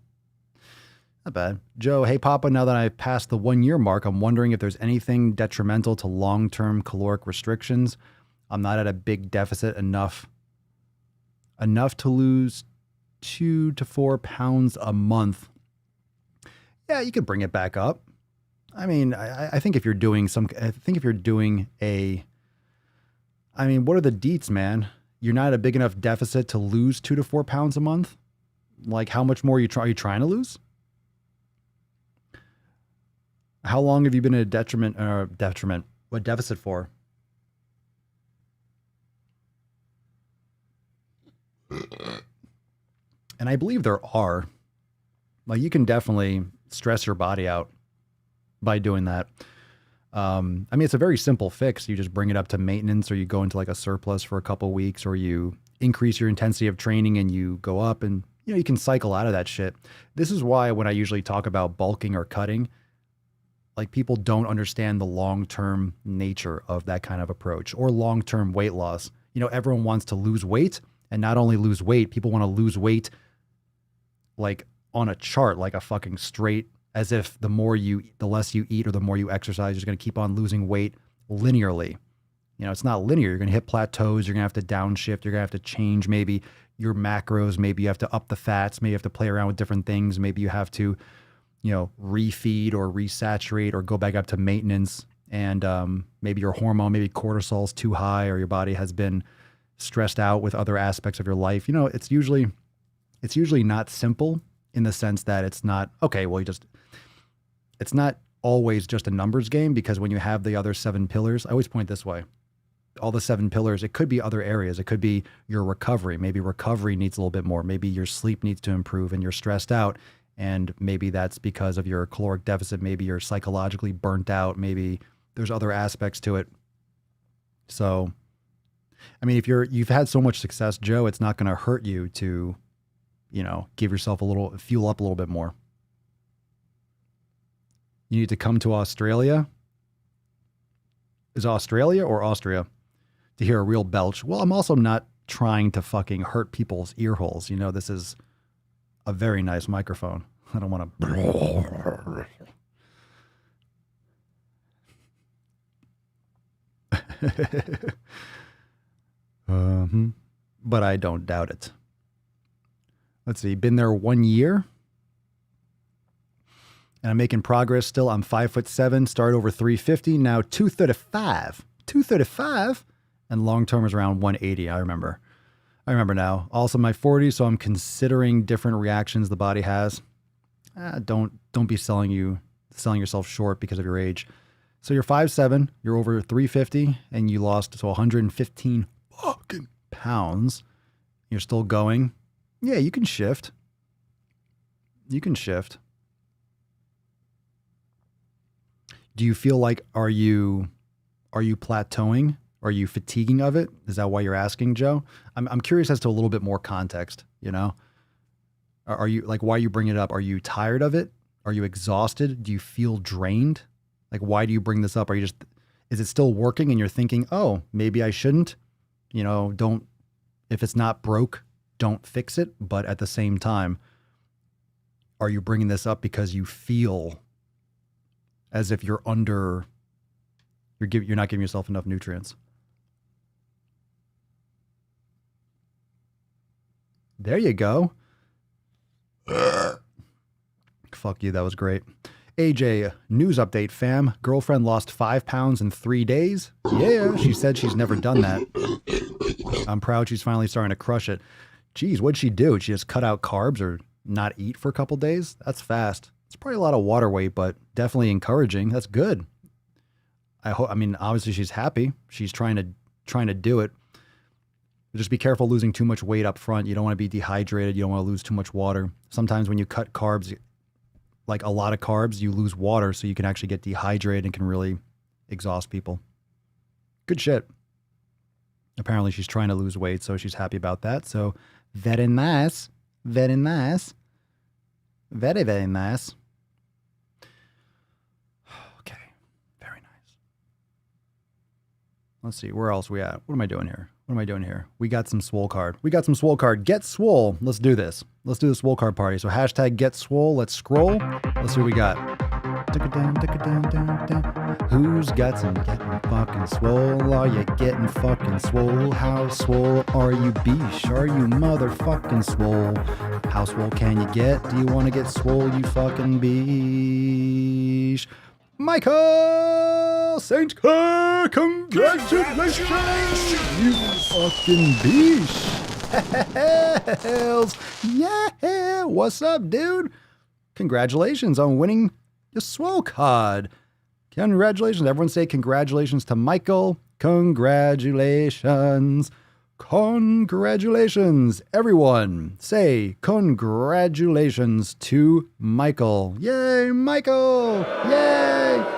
Not bad. Joe, hey Papa, now that I've passed the 1 year mark, I'm wondering if there's anything detrimental to long-term caloric restrictions. I'm not at a big deficit enough to lose 2 to 4 pounds a month. Yeah, you could bring it back up. I mean, I think if you're doing what are the deets, man? You're not at a big enough deficit to lose 2 to 4 pounds a month. Like, how much more are you trying to lose? How long have you been in a deficit for? And I believe there are. Like, you can definitely stress your body out by doing that. I mean, it's a very simple fix. You just bring it up to maintenance, or you go into like a surplus for a couple weeks, or you increase your intensity of training and you go up, and you can cycle out of that shit. This is why when I usually talk about bulking or cutting, like, people don't understand the long-term nature of that kind of approach, or long-term weight loss. Everyone wants to lose weight, and not only lose weight, people want to lose weight like on a chart, like a fucking straight, as if the less you eat or the more you exercise, you're just going to keep on losing weight linearly. It's not linear. You're going to hit plateaus. You're going to have to downshift. You're going to have to change maybe your macros. Maybe you have to up the fats. Maybe you have to play around with different things. Maybe you have to, refeed or resaturate or go back up to maintenance. And maybe your hormone, maybe cortisol's too high, or your body has been stressed out with other aspects of your life. It's usually not simple in the sense that it's not, okay, well, it's not always just a numbers game, because when you have the other 7 pillars, I always point this way, all the 7 pillars, it could be other areas. It could be your recovery. Maybe recovery needs a little bit more. Maybe your sleep needs to improve and you're stressed out. And maybe that's because of your caloric deficit. Maybe you're psychologically burnt out. Maybe there's other aspects to it. So, I mean, if you've had so much success, Joe, it's not going to hurt you to, give yourself fuel up a little bit more. You need to come to Australia. Is Australia or Austria to hear a real belch? Well, I'm also not trying to fucking hurt people's ear holes. This is a very nice microphone. I don't want to. But I don't doubt it. Let's see. Been there 1 year. And I'm making progress still. I'm 5'7", started over 350, now 235. 235? And long term is around 180, I remember now. Also my 40s, so I'm considering different reactions the body has. Don't be selling yourself short because of your age. So you're 5'7", you're over 350, and you lost 115 fucking pounds. You're still going. Yeah, you can shift. Do you feel like, are you plateauing? Are you fatiguing of it? Is that why you're asking, Joe? I'm curious as to a little bit more context, Are you, like, why you bring it up? Are you tired of it? Are you exhausted? Do you feel drained? Like, why do you bring this up? Is it still working and you're thinking, oh, maybe I shouldn't? If it's not broke, don't fix it. But at the same time, are you bringing this up because you feel as if you're not giving yourself enough nutrients? There you go. Fuck you, that was great. AJ, news update, fam. Girlfriend lost 5 pounds in 3 days. Yeah, she said she's never done that. I'm proud she's finally starting to crush it. Geez, what'd she do? Did she just cut out carbs or not eat for a couple days? That's fast. It's probably a lot of water weight, but definitely encouraging. That's good. Obviously she's happy. She's trying to do it. Just be careful losing too much weight up front. You don't want to be dehydrated. You don't want to lose too much water. Sometimes when you cut carbs, like a lot of carbs, you lose water, so you can actually get dehydrated and can really exhaust people. Good shit. Apparently she's trying to lose weight, so she's happy about that. So very nice. Very nice. Very, very nice. Okay. Very nice. Let's see. Where else are we at? What am I doing here? What am I doing here? We got some Swole Card. We got some Swole Card. Get Swole. Let's do this. Let's do the Swole Card party. So hashtag get Swole. Let's scroll. Let's see what we got. Who's got some getting fucking swole? Are you getting fucking swole? How swole are you, beesh? Are you motherfucking swole? How swole can you get? Do you want to get swole, you fucking beesh? Michael St. Clair, congratulations, you fucking beesh. Hells yeah, what's up, dude? Congratulations on winning your Swole Card. Congratulations. Everyone say congratulations to Michael. Congratulations. Congratulations. Everyone say congratulations to Michael. Yay, Michael. Yay.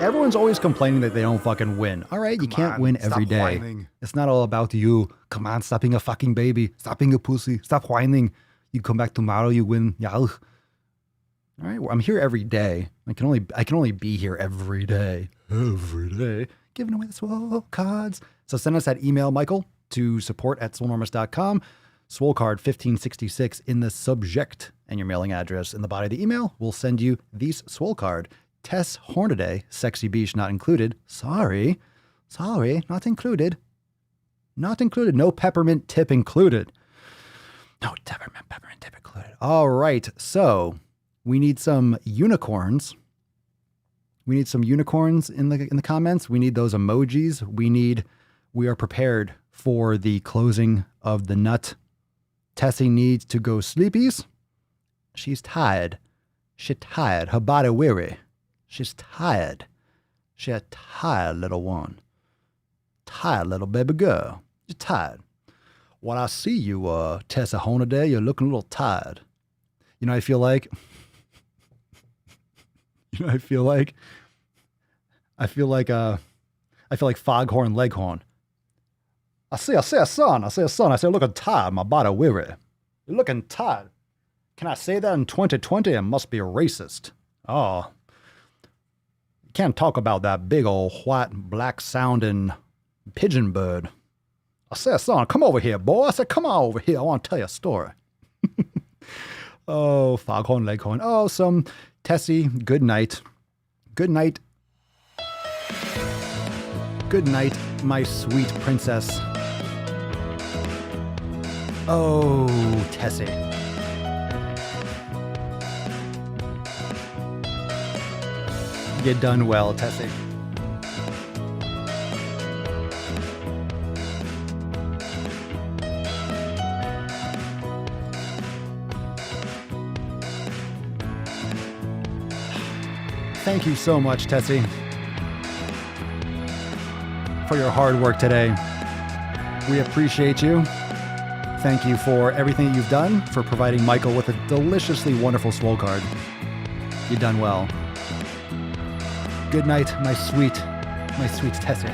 Everyone's always complaining that they don't fucking win. All right, you can't win every day. Whining. It's not all about you. Come on, stop being a fucking baby. Stop being a pussy. Stop whining. You come back tomorrow, you win. Yeah. All right, well, I'm here every day. I can only be here every day. Every day. Giving away the Swole Cards. So send us that email, Michael, to support@swolenormous.com. Swole Card 1566 in the subject and your mailing address in the body of the email. We'll send you these Swole Card. Tess Hornaday, Sexy Beach not included. Sorry, not included. Not included. No peppermint tip included. No peppermint tip included. All right, so we need some unicorns. We need some unicorns in the comments. We need those emojis. We are prepared for the closing of the nut. Tessie needs to go sleepies. She's tired. She's tired. Her body weary. She's tired. She a tired little one. Tired little baby girl. You're tired. When I see you, Tessa Hornaday, you're looking a little tired. You know, I feel like Foghorn Leghorn. I say, son. I say, looking tired. My body weary. You're looking tired. Can I say that in 2020? It must be racist. Oh. You can't talk about that big old white, black sounding pigeon bird. I said, son, come over here, boy. I said, come on over here. I want to tell you a story. Oh, Foghorn Leghorn. Oh, some Tessie, good night. Good night. Good night, my sweet princess. Oh, Tessie. You done well, Tessie. Thank you so much, Tessie, for your hard work today. We appreciate you. Thank you for everything that you've done, for providing Michael with a deliciously wonderful Swole Card. You've done well. Good night, my sweet Tessie.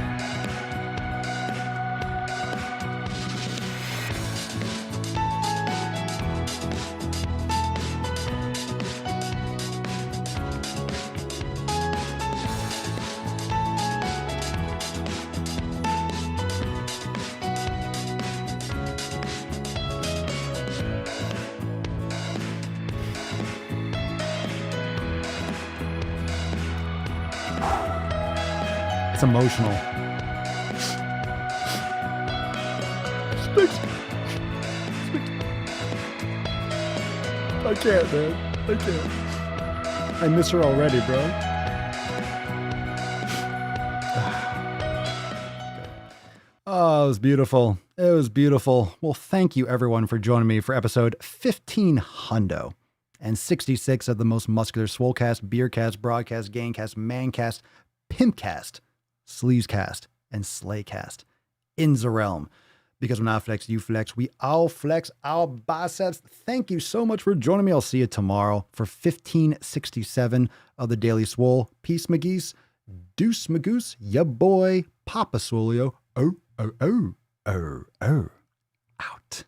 It's emotional. I can't, man. I can't. I miss her already, bro. Oh, it was beautiful. It was beautiful. Well, thank you everyone for joining me for episode 1566 of the most muscular Swolecast, Beercast, Broadcast, Gangcast, Mancast, Pimpcast, Sleevescast, and Slaycast in the realm. Because when I flex, you flex. We all flex our biceps. Thank you so much for joining me. I'll see you tomorrow for 1567 of the Daily Swole. Peace, McGeese. Deuce, Magoose. Ya boy, Papa Swolio. Out.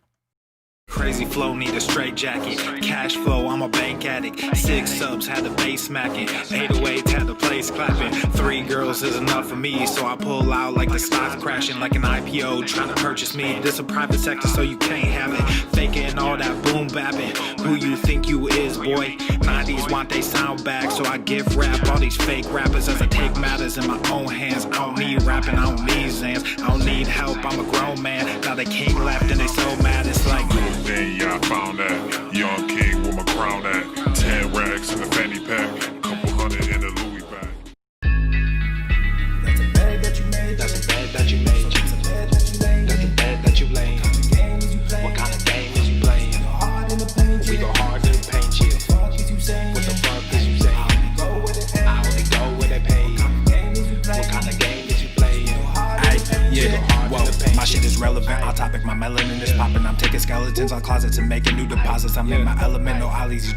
Crazy flow, need a straight jacket. Cash flow, I'm a bank addict. 6 subs, had the bass smacking. 808, had the place clapping. 3 girls is enough for me, so I pull out like the stock crashing. Like an IPO, trying to purchase me. This a private sector, so you can't have it. Faking all that boom bapping. Who you think you is, boy? 90s want they sound back, so I give rap all these fake rappers as I take matters in my own hands. I don't need rapping, I don't need Zans. I don't need help, I'm a grown man. Now they king left and they so mad, it's like Then yeah, I found that young king with my crown at 10 racks in the fanny pack, couple hundred in the Louis bag. That's a bed that you made. That's a bed that you made. That's a bed that you laid. That's a bed that you laid. What kind of game is you playing? We go hard in the paint, chill. What the fuck is you saying? I only go where they pay. What kind of game is you playing? Yeah, whoa, my shit is relevant, on topic, my melanin is popping. I'm taking skeletons out closets and making new deposits. I'm in my element, no ollies, you